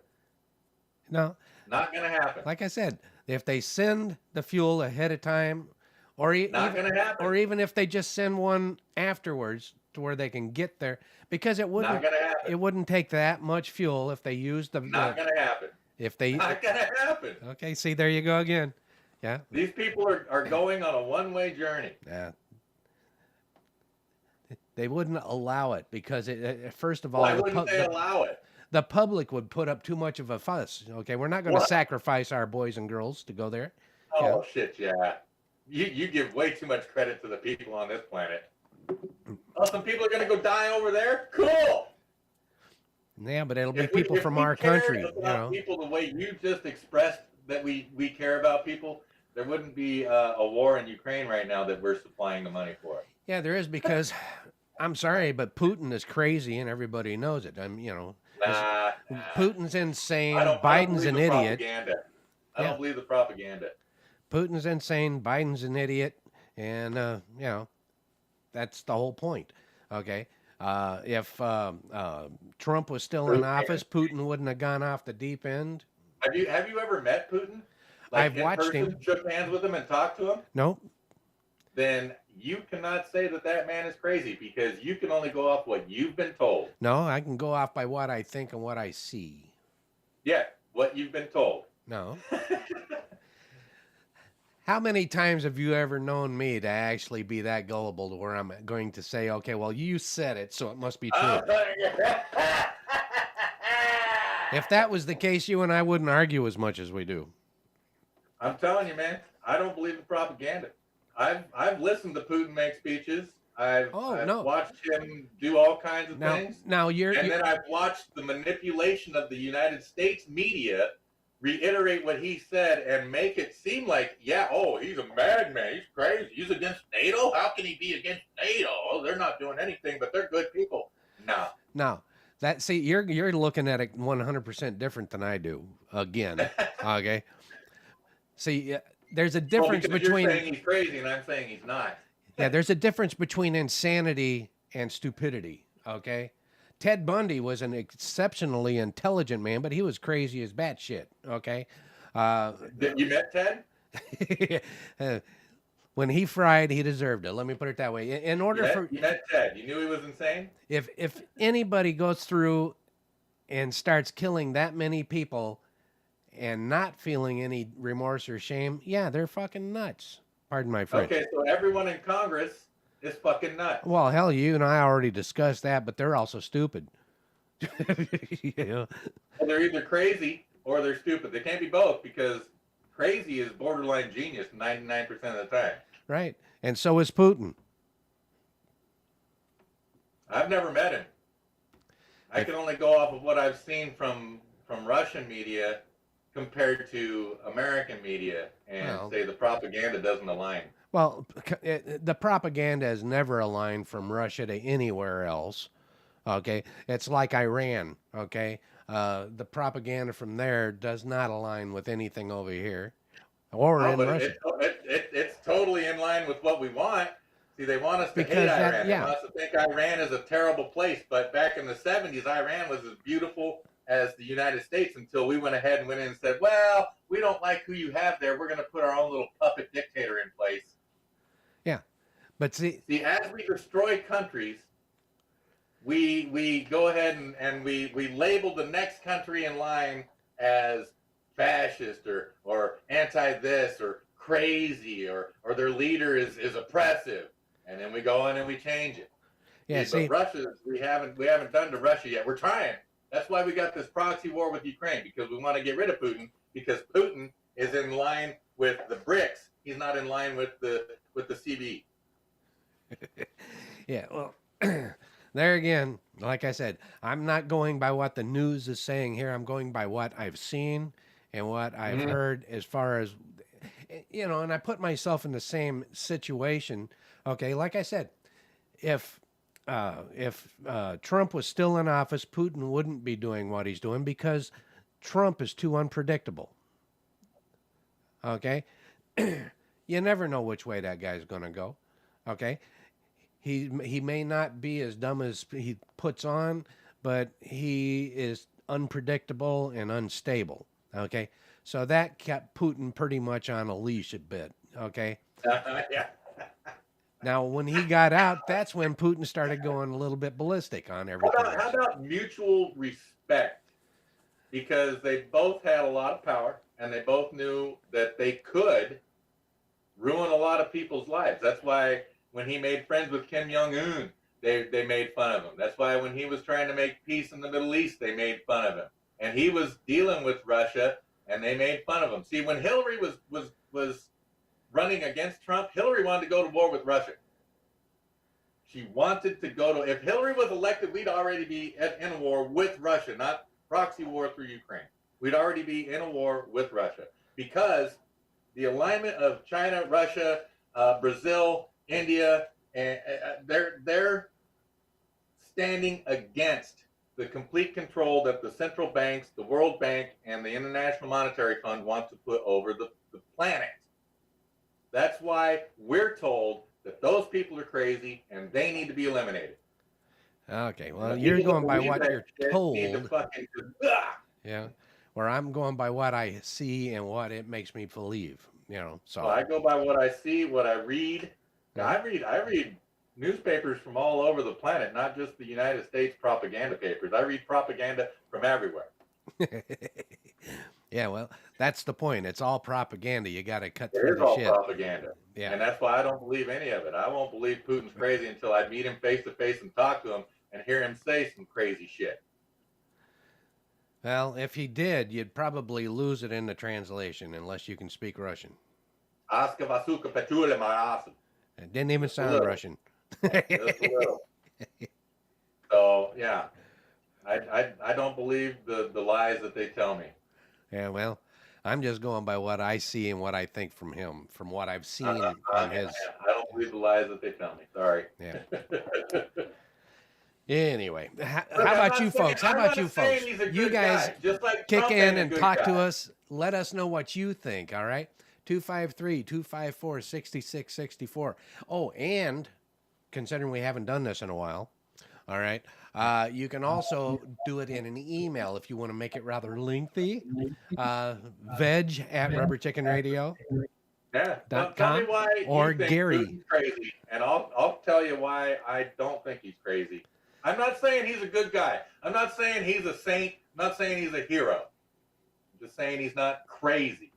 No, Not going to happen. like I said, if they send the fuel ahead of time, or Not going to happen. or even if they just send one afterwards to where they can get there, because Not going to happen. it wouldn't take that much fuel if they used Not going to happen. if they Not going to happen. Okay, see, there you go again. Yeah. These people are going on a one-way journey. Yeah. They wouldn't allow it because first of all, Why wouldn't they allow it? the public would put up too much of a fuss. Okay, we're not going to What? sacrifice our boys and girls to go there. Oh, shit, yeah. You give way too much credit to the people on this planet. Oh, some people are going to go die over there? Cool! Yeah, but it'll be If we- people if from we our cared country, about people the way you just expressed that we care about people, there wouldn't be a war in Ukraine right now that we're supplying the money for. Yeah, there is, because I'm sorry, but Putin is crazy and everybody knows it. Nah. Putin's insane. I don't Biden's believe an the idiot. propaganda. I Yeah. don't believe the propaganda. Putin's insane. Biden's an idiot. And, that's the whole point. Okay. If Trump was still in office, Putin wouldn't have gone off the deep end. Have you ever met Putin? I've in watched person, him. shook hands with him and talked to him? Nope. Then you cannot say that man is crazy, because you can only go off what you've been told. No, I can go off by what I think and what I see. Yeah, what you've been told. No. How many times have you ever known me to actually be that gullible to where I'm going to say, okay, well, you said it, so it must be true? If that was the case, you and I wouldn't argue as much as we do. I'm telling you, man, I don't believe the propaganda. I've listened to Putin make speeches. I've no. watched him do all kinds of things. Now Then I've watched the manipulation of the United States media reiterate what he said and make it seem like, he's a madman, he's crazy, he's against NATO. How can he be against NATO? Oh, they're not doing anything, but they're good people. No. No. You're looking at it 100% different than I do. Again, okay. See, there's a difference between. You're saying he's crazy, and I'm saying he's not. Yeah, there's a difference between insanity and stupidity. Okay, Ted Bundy was an exceptionally intelligent man, but he was crazy as batshit. Okay. You met Ted? When he fried, he deserved it. Let me put it that way. In order you met Ted. You knew he was insane? If anybody goes through and starts killing that many people and not feeling any remorse or shame, yeah, they're fucking nuts. Pardon my French. Okay, so everyone in Congress is fucking nuts. Well, hell, you and I already discussed that, but they're also stupid. Yeah. Well, they're either crazy or they're stupid. They can't be both, because crazy is borderline genius 99% of the time. Right. And so is Putin. I've never met him. I can only go off of what I've seen from Russian media compared to American media, and say the propaganda doesn't align. Well, the propaganda has never aligned from Russia to anywhere else. Okay. It's like Iran. Okay. The propaganda from there does not align with anything over here or in Russia. It's totally in line with what we want. See, they want us to Because hate that- Iran. yeah. They want us to think Iran is a terrible place. But back in the 70s, Iran was as beautiful as the United States, until we went ahead and went in and said, well, we don't like who you have there. We're going to put our own little puppet dictator in place. Yeah. But see, as we destroy countries, we go ahead and we label the next country in line as fascist or anti-this or crazy or their leader is oppressive, and then we go in and we change it. yeah, But Russia, we haven't done to Russia yet. We're trying. That's why we got this proxy war with Ukraine, because we want to get rid of Putin, because Putin is in line with the BRICS. He's not in line with the CB. yeah, well, there again, like I said, I'm not going by what the news is saying here. I'm going by what I've seen and what I've heard as far as, and I put myself in the same situation. Okay, like I said, if Trump was still in office, Putin wouldn't be doing what he's doing because Trump is too unpredictable. Okay, you never know which way that guy's going to go. Okay, he may not be as dumb as he puts on, but he is unpredictable and unstable. Okay, so that kept Putin pretty much on a leash a bit. Okay. Yeah. Now, when he got out, that's when Putin started going a little bit ballistic on everything. How about mutual respect? Because they both had a lot of power, and they both knew that they could ruin a lot of people's lives. That's why when he made friends with Kim Jong-un, they made fun of him. That's why when he was trying to make peace in the Middle East, they made fun of him. And he was dealing with Russia, and they made fun of him. See, when Hillary was running against Trump, Hillary wanted to go to war with Russia. She wanted to go to, if Hillary was elected, we'd already be in a war with Russia, not proxy war through Ukraine. We'd already be in a war with Russia because the alignment of China, Russia, Brazil, India, and they're standing against the complete control that the central banks, the World Bank, and the International Monetary Fund want to put over the planet. That's why we're told that those people are crazy and they need to be eliminated. Okay, well, you're going by what you're told. Yeah, where I'm going by what I see and what it makes me believe. So I go by what I see, what I read. I read newspapers from all over the planet, not just the United States propaganda papers. I read propaganda from everywhere. Yeah, well, that's the point. It's all propaganda. You got to cut It through is the all shit. propaganda. Yeah. And that's why I don't believe any of it. I won't believe Putin's crazy until I meet him face to face and talk to him and hear him say some crazy shit. Well, if he did, you'd probably lose it in the translation unless you can speak Russian. Aska vasuka petula my awesome. It didn't even sound Russian. Just a little. So yeah, I don't believe the lies that they tell me. Yeah, well, I'm just going by what I see and what I think from him, from what I've seen on his. I don't believe the lies that they tell me. Sorry. Yeah. Anyway, how about you folks? How about you folks? You guys kick in and talk to us. Let us know what you think, all right? 253-254-6664. Oh, and considering we haven't done this in a while, all right, you can also do it in an email if you want to make it rather lengthy. veg@rubberchickenradio. Yeah. Tell me why or you think Gary. Putin's crazy, and I'll tell you why I don't think he's crazy. I'm not saying he's a good guy. I'm not saying he's a saint. I'm not saying he's a hero. I'm just saying he's not crazy,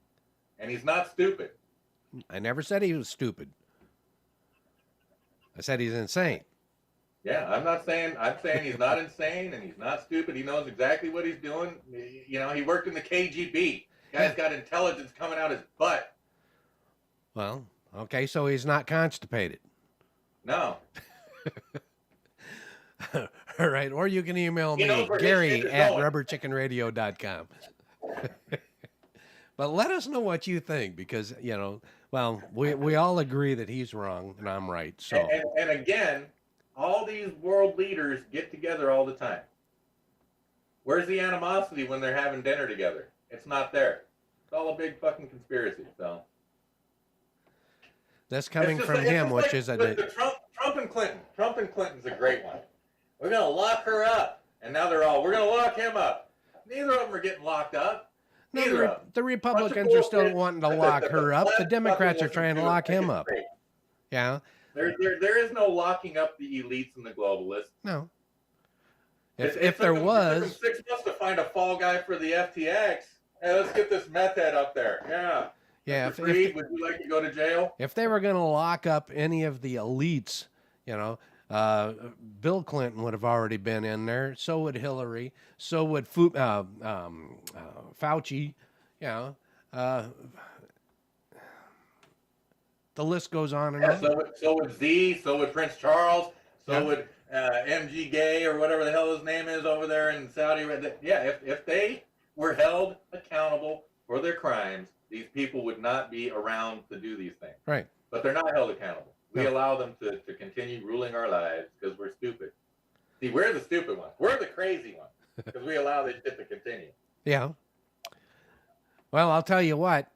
and he's not stupid. I never said he was stupid. I said he's insane. Yeah, I'm saying he's not insane and he's not stupid. He knows exactly what he's doing. He worked in the KGB. Guy's got intelligence coming out his butt. Well, okay, so he's not constipated. No. All right, or you can email me, Gary@rubberchickenradio.com. But let us know what you think because, we all agree that he's wrong and I'm right. So And again, all these world leaders get together all the time. Where's the animosity when they're having dinner together? It's not there. It's all a big fucking conspiracy. So that's coming from him, which is Trump and Clinton. Trump and Clinton's a great one. We're gonna lock her up, and now we're gonna lock him up. Neither of them are getting locked up. Neither of them. The Republicans are still wanting to lock her up. The Democrats are trying to lock him up. Yeah. There is no locking up the elites and the globalists. No. If there was, it took them 6 months to find a fall guy for the FTX. Hey, let's get this meth head up there. Yeah. Yeah. Mr. Freed, would you like to go to jail? If they were going to lock up any of the elites, Bill Clinton would have already been in there. So would Hillary. So would Fauci. The list goes on and on. So would Z. So would Prince Charles. So would MG Gay or whatever the hell his name is over there in Saudi Arabia. Yeah, if they were held accountable for their crimes, these people would not be around to do these things. Right. But they're not held accountable. We No. allow them to continue ruling our lives because we're stupid. See, we're the stupid ones. We're the crazy ones because we allow this shit to continue. Yeah. Well, I'll tell you what.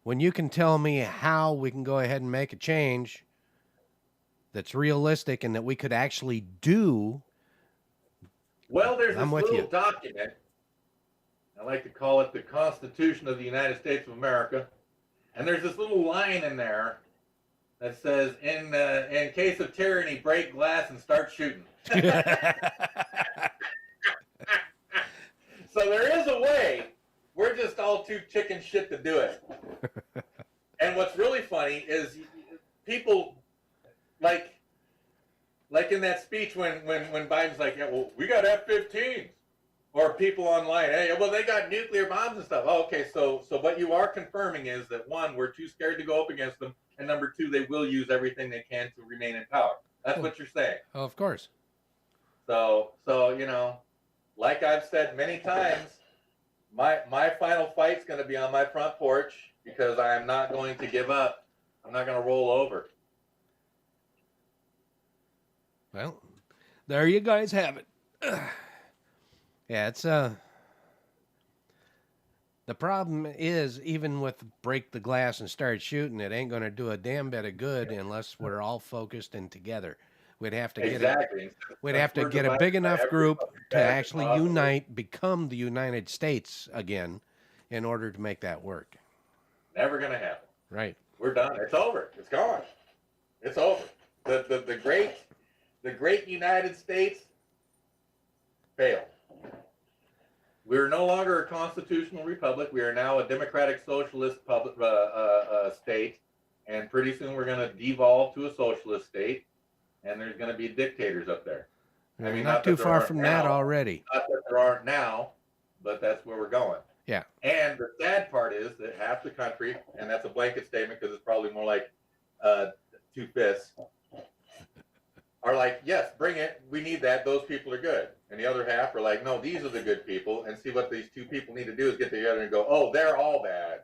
When you can tell me how we can go ahead and make a change that's realistic and that we could actually do, Well, there's this I'm with little you. document. I like to call it the Constitution of the United States of America. And there's this little line in there that says, in case of tyranny, break glass and start shooting. So there is a way. We're just all too chicken shit to do it. And what's really funny is people like in that speech when Biden's like, yeah, well, we got F-15s, or people online, hey, well, they got nuclear bombs and stuff. Oh, okay, so what you are confirming is that, one, we're too scared to go up against them, and number two, they will use everything they can to remain in power. That's what you're saying. Oh, of course. So like I've said many times, my final fight's going to be on my front porch because I am not going to give up. I'm not going to roll over. Well, there you guys have it. Yeah, it's the problem is, even with break the glass and start shooting, it ain't going to do a damn bit of good unless we're all focused and together. We'd have to get a big enough group to actually unite, become the United States again, in order to make that work. Never going to happen. Right. We're done. It's over. It's gone. It's over. The great United States failed. We're no longer a constitutional republic. We are now a democratic socialist state, and pretty soon we're going to devolve to a socialist state, and there's going to be dictators up there. I mean, not too far from that already. Not that there aren't now, but that's where we're going. Yeah. And the sad part is that half the country, and that's a blanket statement because it's probably more like two fists, are like, yes, bring it. We need that. Those people are good. And the other half are like, no, these are the good people. And see, what these two people need to do is get together and go, oh, they're all bad.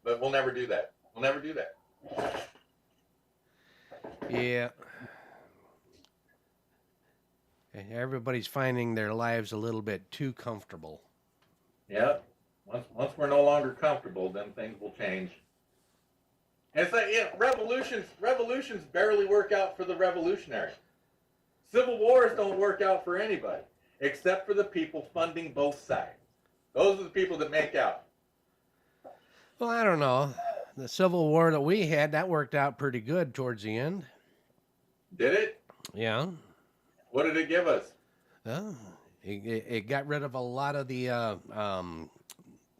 But we'll never do that. We'll never do that. Yeah. Everybody's finding their lives a little bit too comfortable. Yeah. Once we're no longer comfortable, then things will change. And it's like, revolutions barely work out for the revolutionary. Civil wars don't work out for anybody, except for the people funding both sides. Those are the people that make out. Well, I don't know. The Civil War that we had, that worked out pretty good towards the end. Did it? Yeah. What did it give us? It got rid of a lot of the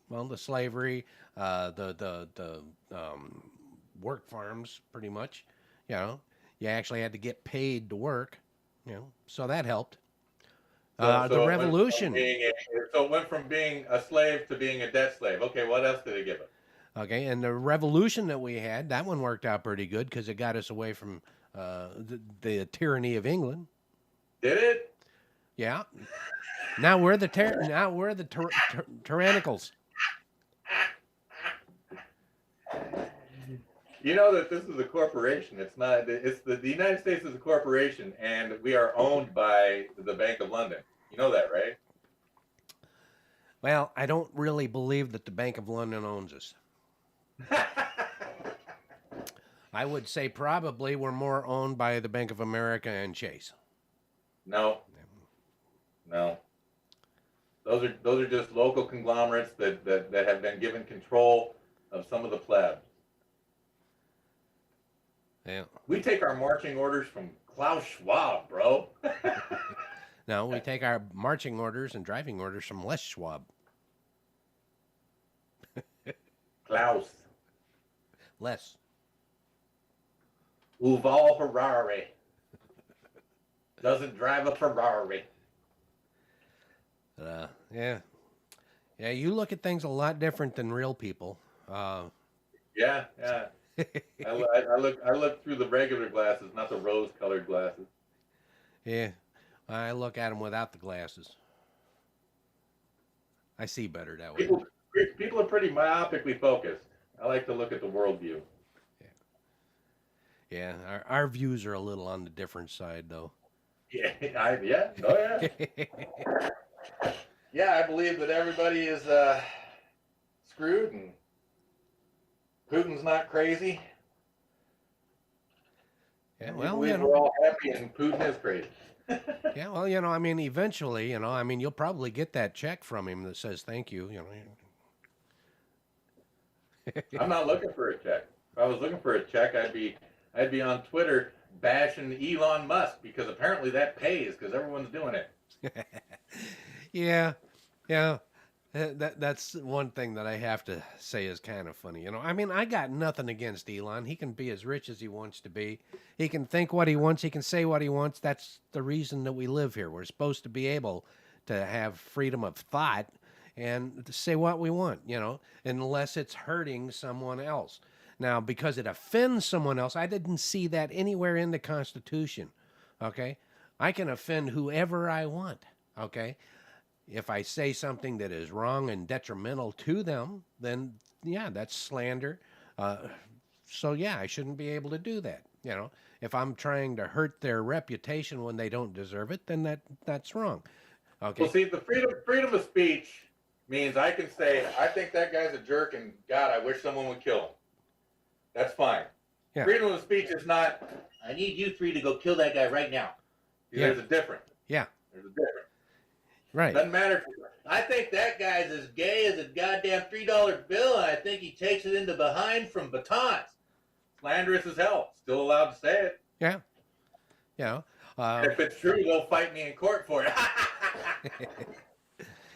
the slavery, the work farms, pretty much. You know, you actually had to get paid to work. You know, so that helped. The revolution. So it went from being a slave to being a debt slave. Okay, what else did it give us? Okay, and the revolution that we had, that one worked out pretty good because it got us away from the tyranny of England. Did it? Yeah. Now we're the tyrannicals. You know that this is a corporation. It's not. It's the United States is a corporation, and we are owned by the Bank of London. You know that, right? Well, I don't really believe that the Bank of London owns us. I would say probably we're more owned by the Bank of America and Chase. No. Those are just local conglomerates that have been given control of some of the plebs. Yeah. We take our marching orders from Klaus Schwab, bro. No, we take our marching orders and driving orders from Les Schwab. Klaus. Les. Uval Harari. Doesn't drive a Ferrari. Yeah. Yeah, you look at things a lot different than real people. Yeah. I look through the regular glasses, not the rose-colored glasses. Yeah, I look at them without the glasses. I see better that way. People are pretty myopically focused. I like to look at the worldview. Yeah, our views are a little on the different side, though. Yeah, oh yeah. Yeah, I believe that everybody is screwed and Putin's not crazy. Yeah, And well, we believe we're all happy and Putin is crazy. yeah, well, I mean, eventually, I mean, you'll probably get that check from him that says thank you. I'm not looking for a check. If I was looking for a check, I'd be on Twitter bashing Elon Musk because apparently that pays because everyone's doing it. Yeah, yeah. That's one thing that I have to say is kind of funny. I mean, I got nothing against Elon. He can be as rich as he wants to be. He can think what he wants. He can say what he wants. That's the reason that we live here. We're supposed to be able to have freedom of thought and to say what we want, unless it's hurting someone else. Now, because it offends someone else, I didn't see that anywhere in the Constitution. Okay? I can offend whoever I want. Okay? If I say something that is wrong and detrimental to them, then yeah, that's slander. So yeah, I shouldn't be able to do that. If I'm trying to hurt their reputation when they don't deserve it, then that's wrong. Okay. Well, see, the freedom of speech means I can say I think that guy's a jerk, and God, I wish someone would kill him. That's fine. Yeah. Freedom of speech is not. I need you three to go kill that guy right now. Yeah. There's a difference. Yeah. There's a difference. Right. Doesn't matter. I think that guy's as gay as a goddamn $3 bill, and I think he takes it in the behind from batons. Slanderous as hell. Still allowed to say it. Yeah. Yeah. If it's true, they'll fight me in court for it.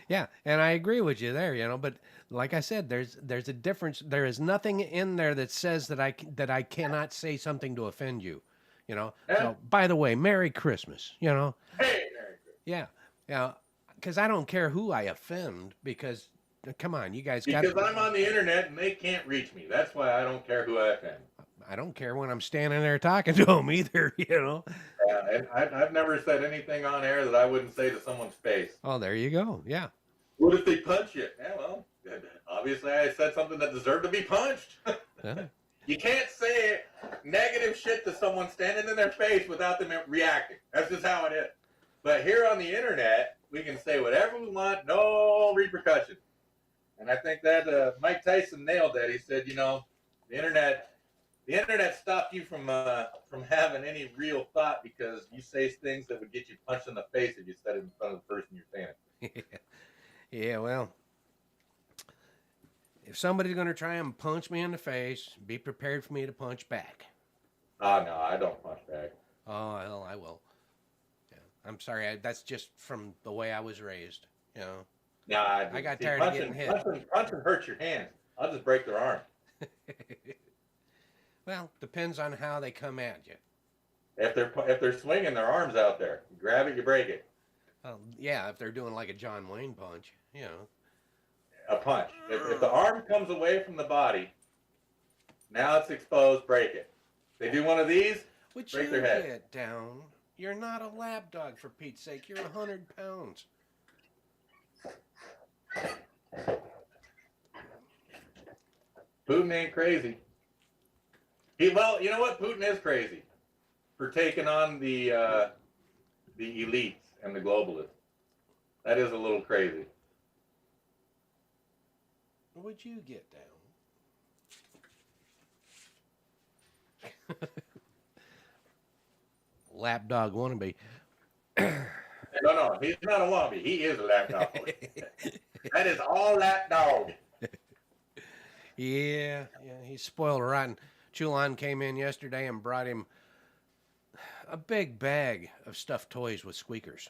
Yeah, and I agree with you there, but like I said, there's a difference. There is nothing in there that says that I cannot say something to offend you, Yeah. So, by the way, Merry Christmas, Hey, Merry Christmas. Yeah. Yeah. Because I don't care who I offend because, come on, you guys got. Because I'm on the internet and they can't reach me. That's why I don't care who I offend. I don't care when I'm standing there talking to them either, Yeah, and I've never said anything on air that I wouldn't say to someone's face. Oh, there you go. Yeah. What if they punch you? Yeah, well, obviously I said something that deserved to be punched. Yeah. You can't say negative shit to someone standing in their face without them reacting. That's just how it is. But here on the internet, we can say whatever we want, no repercussions. And I think that Mike Tyson nailed that. He said, the internet stopped you from having any real thought because you say things that would get you punched in the face if you said it in front of the person you're saying it. Yeah, well, if somebody's going to try and punch me in the face, be prepared for me to punch back. Oh, no, I don't punch back. Oh, well, I will. Yeah, I'm sorry. That's just from the way I was raised, Nah, I got tired of getting hit. Punching hurts your hands. I'll just break their arm. Well, depends on how they come at you. If they're swinging their arms out there, you grab it, you break it. Yeah, if they're doing like a John Wayne punch, A punch. If the arm comes away from the body, now it's exposed, break it. They do one of these, Would break you their head. get down? You're not a lap dog, for Pete's sake. You're 100 pounds. Putin ain't crazy. Well, you know what? Putin is crazy for taking on the elites and the globalists. That is a little crazy. Would you get down? Lapdog wannabe. No, he's not a wannabe. He is a lapdog. That is all lapdog. Yeah, he's spoiled rotten. Chulon came in yesterday and brought him a big bag of stuffed toys with squeakers.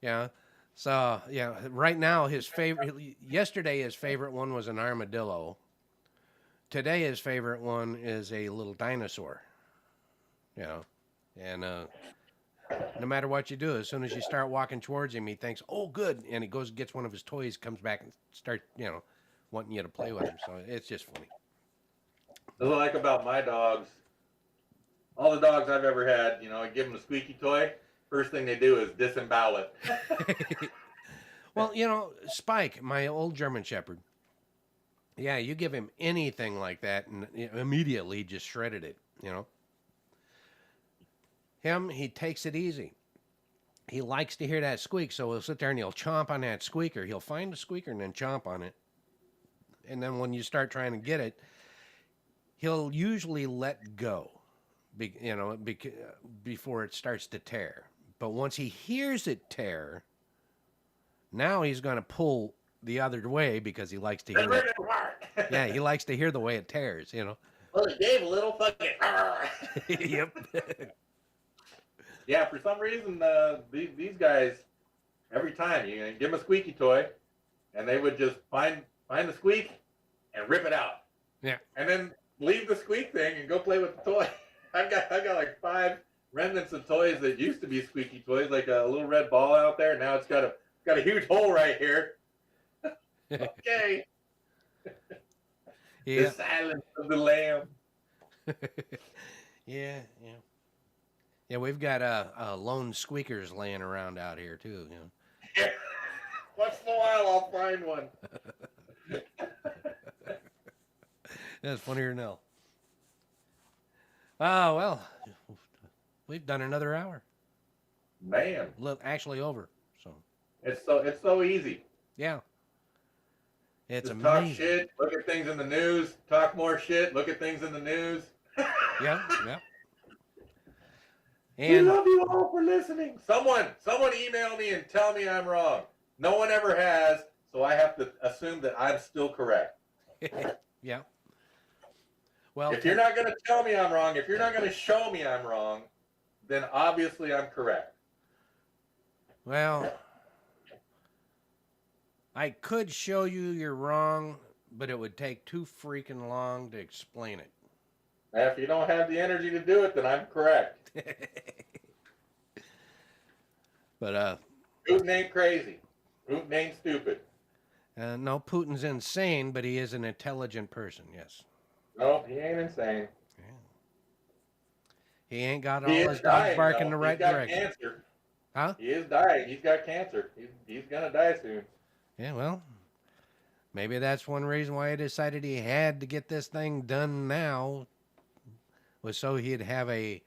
Yeah. So, right now yesterday his favorite one was an armadillo. Today his favorite one is a little dinosaur. And no matter what you do, as soon as you start walking towards him, he thinks, oh, good. And he goes and gets one of his toys, comes back and starts, wanting you to play with them. So it's just funny. That's what I like about my dogs. All the dogs I've ever had, I give them a squeaky toy. First thing they do is disembowel it. Well, Spike, my old German Shepherd. Yeah, you give him anything like that, and immediately he just shredded it. He takes it easy. He likes to hear that squeak, so he'll sit there and he'll chomp on that squeaker. He'll find the squeaker and then chomp on it. And then when you start trying to get it, he'll usually let go, before it starts to tear. But once he hears it tear, now he's going to pull the other way because he likes to hear it. Yeah, he likes to hear the way it tears, Well, it gave a little fucking. Yep. Yeah, for some reason, these guys, every time you give them a squeaky toy, and they would just find the squeak and rip it out. Yeah. And then leave the squeak thing and go play with the toy. I've got like 5 remnants of toys that used to be squeaky toys, like a little red ball out there. Now it's got a huge hole right here. Okay. Yeah. The silence of the lamb. Yeah. Yeah, we've got lone squeakers laying around out here too. Once in a while, I'll find one. That's funnier than hell. Oh well, we've done another hour. Man, Actually over. So it's so easy. yeah, it's Just amazing. talk shit, look at things in the news, talk more shit, look at things in the news. Yeah. We And love you all for listening. Someone email me and tell me I'm wrong. No one ever has, so I have to assume that I'm still correct. yeah. Well, If you're not going to tell me I'm wrong, if you're not going to show me I'm wrong, then obviously I'm correct. well, I could show you you're wrong, but it would take too freaking long to explain it. And if you don't have the energy to do it, then I'm correct. But Putin ain't crazy. Putin ain't stupid. no, Putin's insane, but he is an intelligent person. Yes. No, he ain't insane. Yeah. He ain't got all He his is dogs dying, barking though. the right He's got direction. cancer. Huh? He is dying. He's got cancer. He's gonna die soon. Yeah, well, maybe that's one reason why he decided he had to get this thing done now, was so he'd have a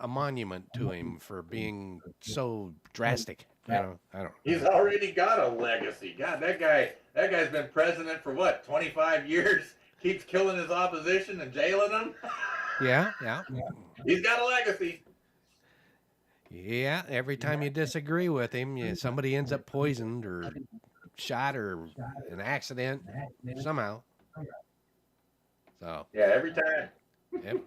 monument to him for being so drastic. I don't know. He's already got a legacy. God, that guy's been president for what, 25 years? Keeps killing his opposition and jailing them. Yeah. He's got a legacy. Yeah, every time you disagree with him, somebody ends up poisoned or shot or an accident somehow. So Yeah, every time. yep.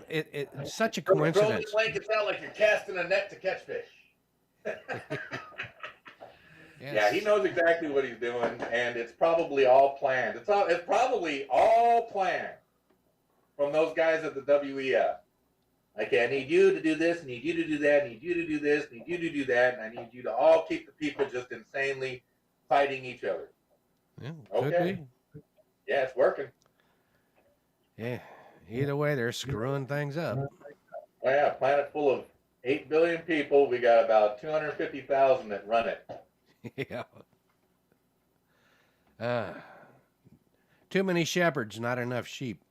It's such a Throw coincidence. the blankets out like you're casting a net to catch fish. Yes. Yeah, he knows exactly what he's doing, and it's probably all planned. It's probably all planned from those guys at the WEF. Like, I need you to do this, I need you to do that, I need you to do this, I need you to do that, and I need you to all keep the people just insanely fighting each other. Yeah, could Okay. be. Yeah, it's working. Yeah. Either way, they're screwing things up. Oh, yeah, a planet full of 8 billion people. We got about 250,000 that run it. Yeah. Too many shepherds, not enough sheep.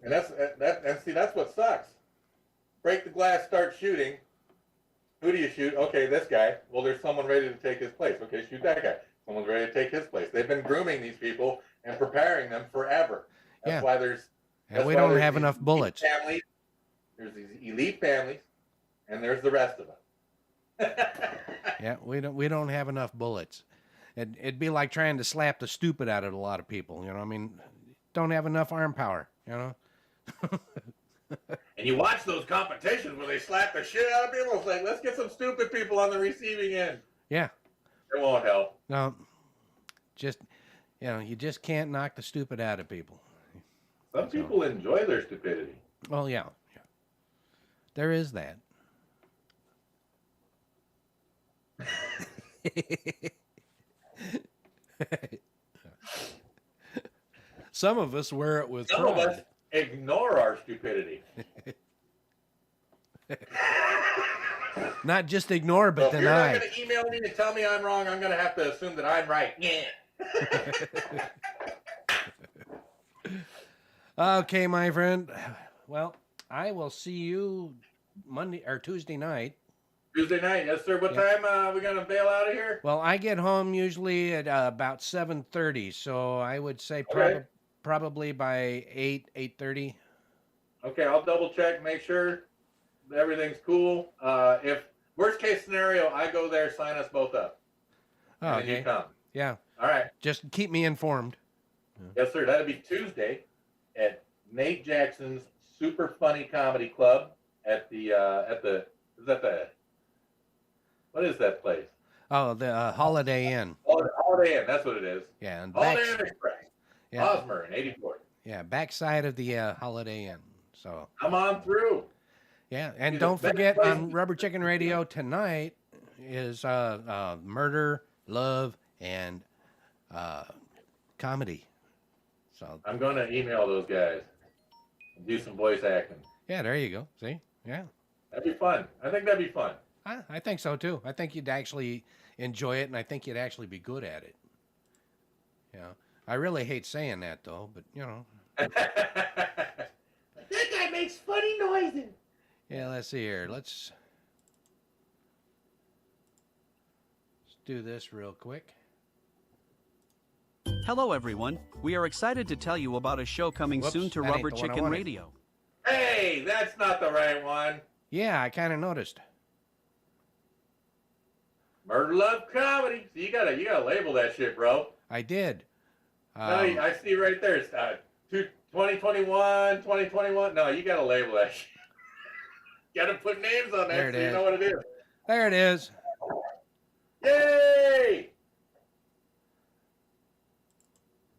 And that's what sucks. Break the glass, start shooting. Who do you shoot? Okay, this guy. Well, there's someone ready to take his place. Okay, shoot that guy. Someone's ready to take his place. They've been grooming these people and preparing them forever. That's why there's. And we don't have enough bullets. Families. There's these elite families, and there's the rest of us. Yeah, we don't have enough bullets. It'd be like trying to slap the stupid out of a lot of people. I mean, don't have enough arm power. And you watch those competitions where they slap the shit out of people. It's like, let's get some stupid people on the receiving end. Yeah. It won't help. No. You just can't knock the stupid out of people. Some people enjoy their stupidity. Well, yeah. There is that. Some of us wear it with Some of pride. us ignore our stupidity. Not just ignore, So but if you're not deny. going to email me and tell me I'm wrong, I'm going to have to assume that I'm right. Yeah. Okay, my friend. Well, I will see you Monday or Tuesday night. Tuesday night, yes, sir. What Yep. time are we going to bail out of here? Well, I get home usually at about 7:30, so I would say Okay. probably by 8:30. Okay, I'll double check, make sure everything's cool. If worst case scenario, I go there, sign us both up, Oh, and then you okay. come. Yeah. All right. Just keep me informed. Yes, sir. That'll be Tuesday at Nate Jackson's Super Funny Comedy Club at the what is that place? Oh, the Holiday Inn. Holiday Inn. That's what it is. Yeah, and Holiday Inn Express. yeah, Hosmer in 84. yeah, backside of the Holiday Inn. So Come on through. yeah, and Be the don't best forget place on Rubber Chicken Radio tonight is murder, love, and comedy. So I'm going to email those guys and do some voice acting. yeah, there you go. See, yeah, That'd be fun. I think that'd be fun. I think so too. I think you'd actually enjoy it, and I think you'd actually be good at it. Yeah, I really hate saying that though, but you know. That guy makes funny noises. Yeah, let's see here. Let's do this real quick. Hello, everyone. We are excited to tell you about a show coming Whoops, soon to that ain't Rubber the one I Chicken wanted. Radio. Hey, that's not the right one. Yeah, I kind of noticed. Murder Love Comedy. So you gotta label that shit, bro. I did. No, I see right there. It's 2021, 2021. No, you gotta label that shit. Gotta put names on There there it so you is. know what it is. There it is. Yay!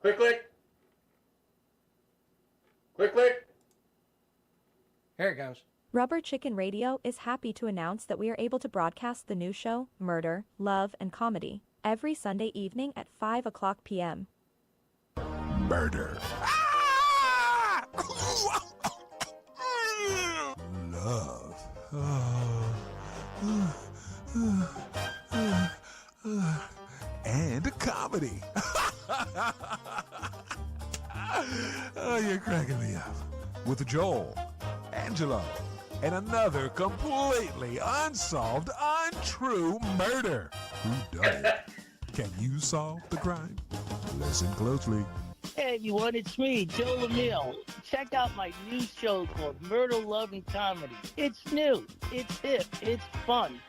Click, click. Click, click. Here it goes. Rubber Chicken Radio is happy to announce that we are able to broadcast the new show, Murder, Love, and Comedy, every Sunday evening at 5 o'clock p.m. Murder. Love. And a comedy. Oh, you're cracking me up. With Joel, Angelo, and another completely unsolved, untrue murder. Who done it? Can you solve the crime? Listen closely. Hey everyone, it's me, Joe Lamille. Check out my new show called Murder, Love, and Comedy. It's new, it's hip, it's fun.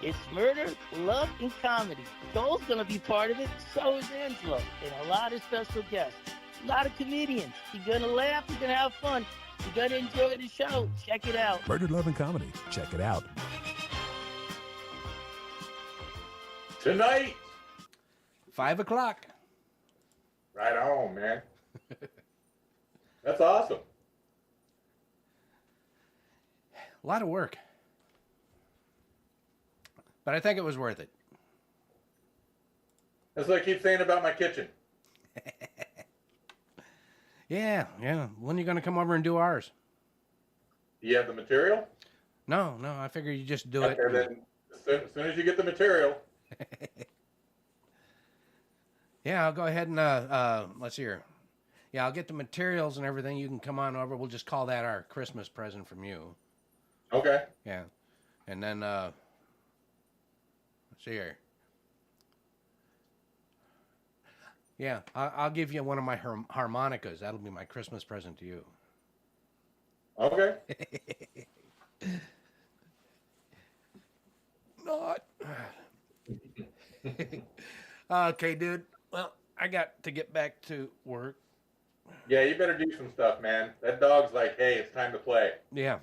It's murder, love, and comedy. Joel's gonna be part of it, so is Angelo, and a lot of special guests. A lot of comedians. You're gonna laugh, you're gonna have fun. You're gonna enjoy the show. Check it out. Murder, Love, and Comedy. Check it out. Tonight. 5 o'clock. Right on, man. That's awesome. A lot of work. But I think it was worth it. That's what I keep saying about my kitchen. Yeah. When are you going to come over and do ours? Do you have the material? No. I figure you just do Okay, it. then as soon as you get the material. Yeah, I'll go ahead and let's see here. Yeah, I'll get the materials and everything. You can come on over. We'll just call that our Christmas present from you. Okay. Yeah. And then let's see here. Yeah, I'll give you one of my harmonicas. That'll be my Christmas present to you. Okay. Not. Okay, dude. Well, I got to get back to work. Yeah, you better do some stuff, man. That dog's like, hey, it's time to play. Yeah.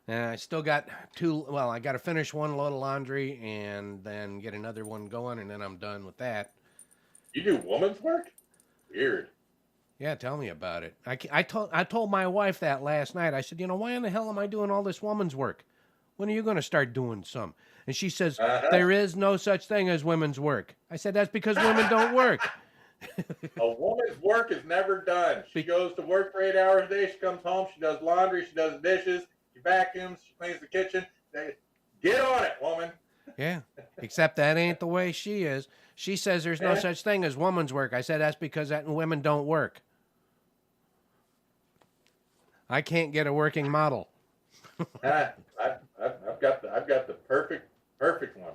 And I still got I got to finish one load of laundry and then get another one going, and then I'm done with that. You do woman's work? Weird. Yeah, tell me about it. I told my wife that last night. I said, why in the hell am I doing all this woman's work? When are you going to start doing some? And she says, there is no such thing as women's work. I said, that's because women don't work. A woman's work is never done. She goes to work for 8 hours a day. She comes home. She does laundry. She does dishes. She vacuums. She cleans the kitchen. Get on it, woman. Yeah, except that ain't the way she is. She says there's no such thing as woman's work. I said that's because women don't work. I can't get a working model. I've got the perfect one.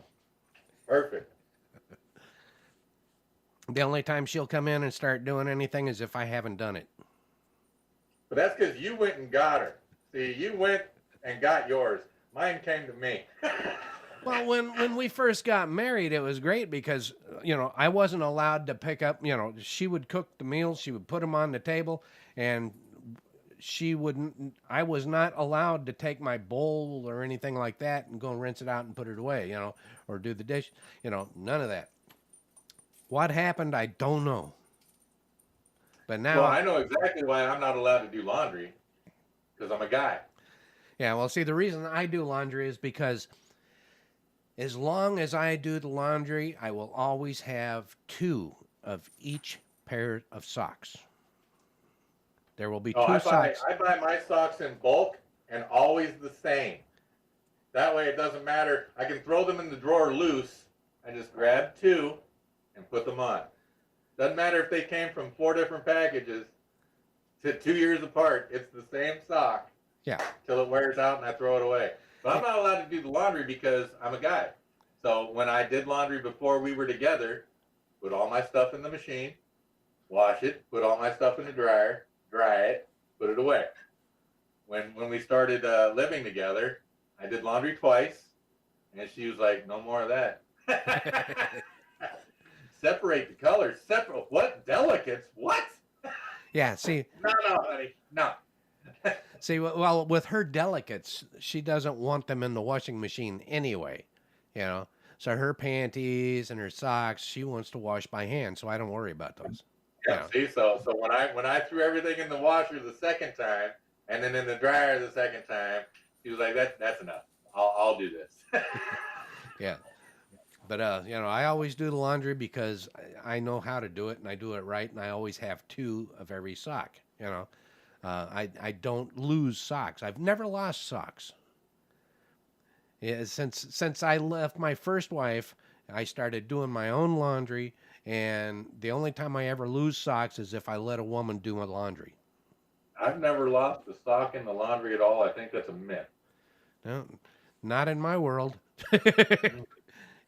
Perfect. The only time she'll come in and start doing anything is if I haven't done it. But that's because you went and got her. See, you went and got yours. Mine came to me. Well, when we first got married, it was great because, I wasn't allowed to pick up, she would cook the meals, she would put them on the table, and I was not allowed to take my bowl or anything like that and go and rinse it out and put it away, or do the dish, none of that. What happened, I don't know. But now... Well, I know exactly why I'm not allowed to do laundry, because I'm a guy. Yeah, well, see, the reason I do laundry is because as long as I do the laundry, I will always have 2 of each pair of socks. There will be 2 socks. I buy my socks in bulk and always the same. That way it doesn't matter. I can throw them in the drawer loose. I just grab 2 and put them on. Doesn't matter if they came from 4 different packages to 2 years apart. It's the same sock. Yeah. Till it wears out and I throw it away. But I'm not allowed to do the laundry because I'm a guy. So when I did laundry before we were together, put all my stuff in the machine, wash it, put all my stuff in the dryer, dry it, put it away. When we started living together, I did laundry twice, and she was like, no more of that. Separate the colors. Separate what? Delicates? What? Yeah, see. No, honey. No. See, well, with her delicates, she doesn't want them in the washing machine anyway, So her panties and her socks, she wants to wash by hand, so I don't worry about those. Yeah. See, so when I threw everything in the washer the second time, and then in the dryer the second time, she was like, "That's enough. I'll do this." Yeah. But, I always do the laundry because I know how to do it, and I do it right, and I always have 2 of every sock, I don't lose socks. I've never lost socks. Yeah, since I left my first wife, I started doing my own laundry, and the only time I ever lose socks is if I let a woman do my laundry. I've never lost a sock in the laundry at all. I think that's a myth. No, not in my world.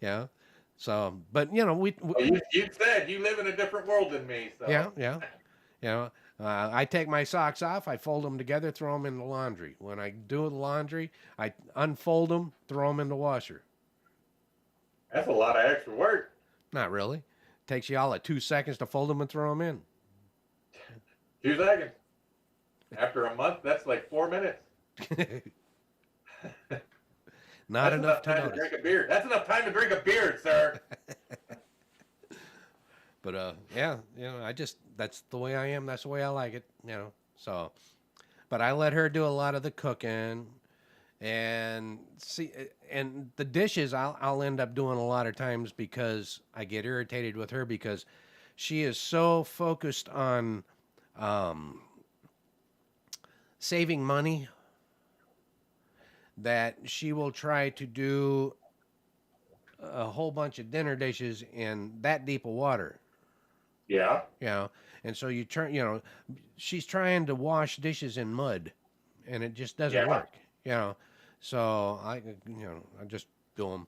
Yeah. So, but you said you live in a different world than me. So. Yeah. I take my socks off, I fold them together, throw them in the laundry. When I do the laundry, I unfold them, throw them in the washer. That's a lot of extra work. Not really. Takes you all 2 seconds to fold them and throw them in. 2 seconds. After a month, that's like 4 minutes. Not enough time to drink a beer. That's enough time to drink a beer, sir. But yeah, that's the way I am. That's the way I like it, So, but I let her do a lot of the cooking, and the dishes I'll end up doing a lot of times because I get irritated with her because she is so focused on saving money that she will try to do a whole bunch of dinner dishes in that deep of water. Yeah. And so she's trying to wash dishes in mud, and it just doesn't work. So I just do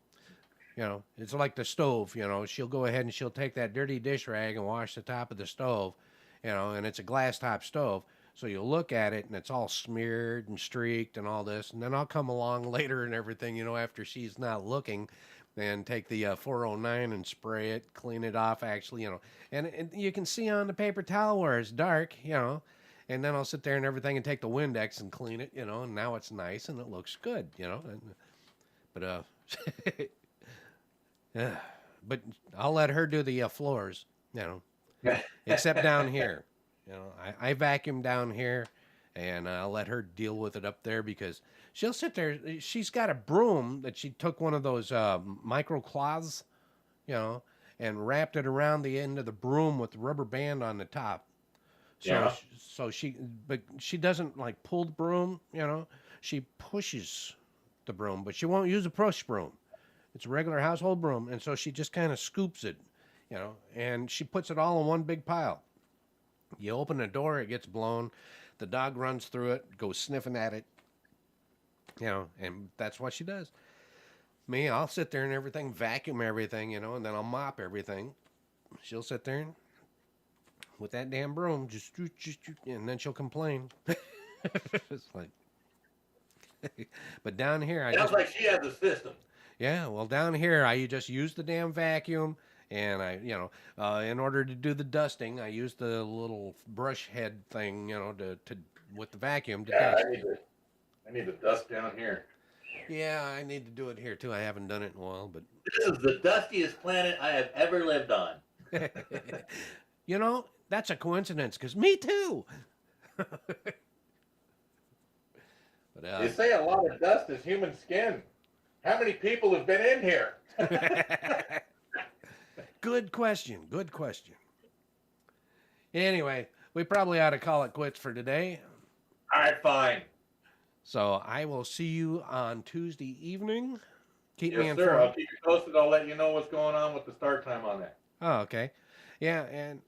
them. It's like the stove. She'll go ahead and she'll take that dirty dish rag and wash the top of the stove. And it's a glass top stove. So you'll look at it and it's all smeared and streaked and all this. And then I'll come along later and everything, after she's not looking, and take the 409 and spray it, clean it off actually, and you can see on the paper towel where it's dark, and then I'll sit there and everything and take the Windex and clean it, and now it's nice and it looks good, but yeah, but I'll let her do the floors, except down here. I vacuum down here, and I'll let her deal with it up there because she'll sit there. She's got a broom that she took one of those micro cloths, and wrapped it around the end of the broom with the rubber band on the top. So, Yeah. but she doesn't like pull the broom, you know. She pushes the broom, but she won't use a push broom. It's a regular household broom, and so she just kind of scoops it, you know, and she puts it all in one big pile. You open the door, it gets blown. The dog runs through it, goes sniffing at it, you know, and that's what she does. Me, I'll sit there and everything, vacuum everything, you know, and then I'll mop everything. She'll sit there and, with that damn broom, just, and then she'll complain. It's like, but down here, Sounds like she has a system. yeah, well, down here, I just use the damn vacuum, and in order to do the dusting, I use the little brush head thing, you know, to with the vacuum to Yeah, dust. I need to dust down here. Yeah, I need to do it here too. I haven't done it in a while, but This is the dustiest planet I have ever lived on. you know, that's a coincidence, because me too. But They say a lot of dust is human skin. How many people have been in here? Good question. Good question. Anyway, we probably ought to call it quits for today. All right, fine. So I will see you on Tuesday evening. Keep me Yes, informed. sir. I'll keep you posted. I'll let you know what's going on with the start time on that. Oh, okay. Yeah,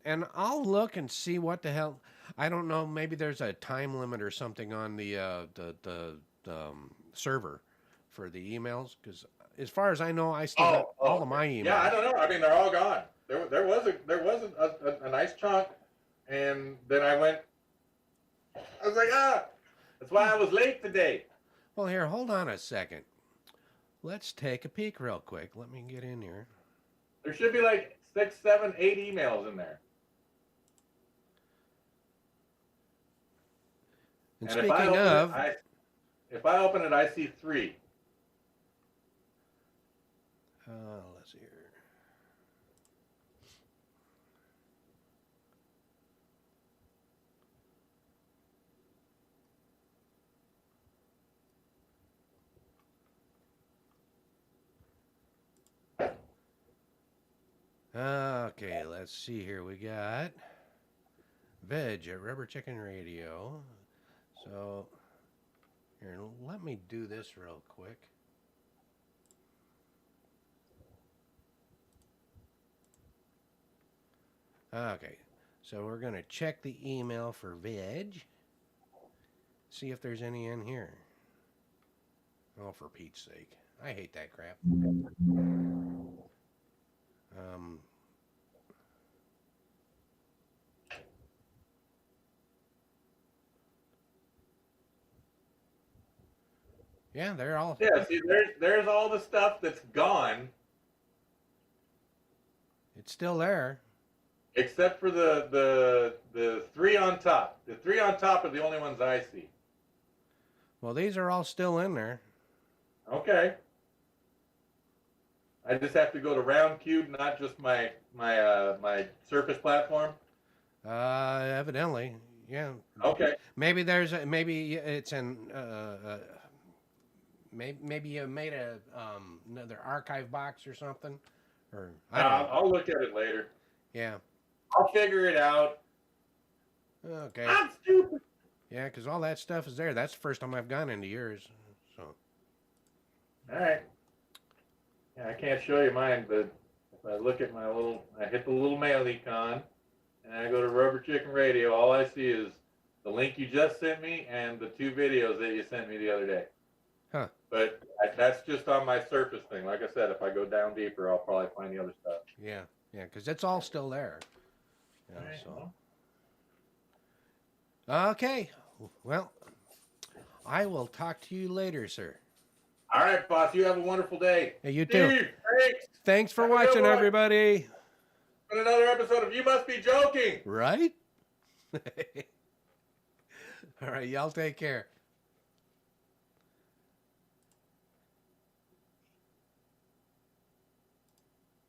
and I'll look and see what the hell. I don't know. Maybe there's a time limit or something on the server for the emails, because as far as I know, I still got all of my emails. Yeah, I don't know. I mean, they're all gone. There was a nice chunk, and then I was like, that's why I was late today. Well, here, hold on a second. Let's take a peek real quick. Let me get in here. There should be like 6, 7, 8 emails in there. And And speaking of, if I open it, I see 3. let's see here. Okay, let's see here. We got Veg at Rubber Chicken Radio. So, here, let me do this real quick. Okay, so we're going to check the email for Veg. See if there's any in here. Oh, for Pete's sake. I hate that crap. Yeah, they're all. Yeah, see, there's all the stuff that's gone, It's still there. except for the 3 on top. The 3 on top are the only ones I see. Well, these are all still in there. Okay. I just have to go to round cube, not just my Surface platform. Evidently, yeah. Okay. Maybe it's an maybe you made another archive box or something, or I don't know. I'll look at it later. Yeah. I'll figure it out. Okay. I'm stupid. Yeah, because all that stuff is there. That's the first time I've gone into yours. So. All right. Yeah, I can't show you mine, but if I look at I hit the little mail icon, and I go to Rubber Chicken Radio, all I see is the link you just sent me and the 2 videos that you sent me the other day. Huh. But that's just on my Surface thing. Like I said, if I go down deeper, I'll probably find the other stuff. Yeah, because it's all still there. Yeah, All right, so. Okay. Well, I will talk to you later, sir. All right, boss. You have a wonderful day. Hey, you too. Steve, thanks. Thanks for Have a good watching, one. everybody. On another episode of You Must Be Joking. Right? All right, y'all take care.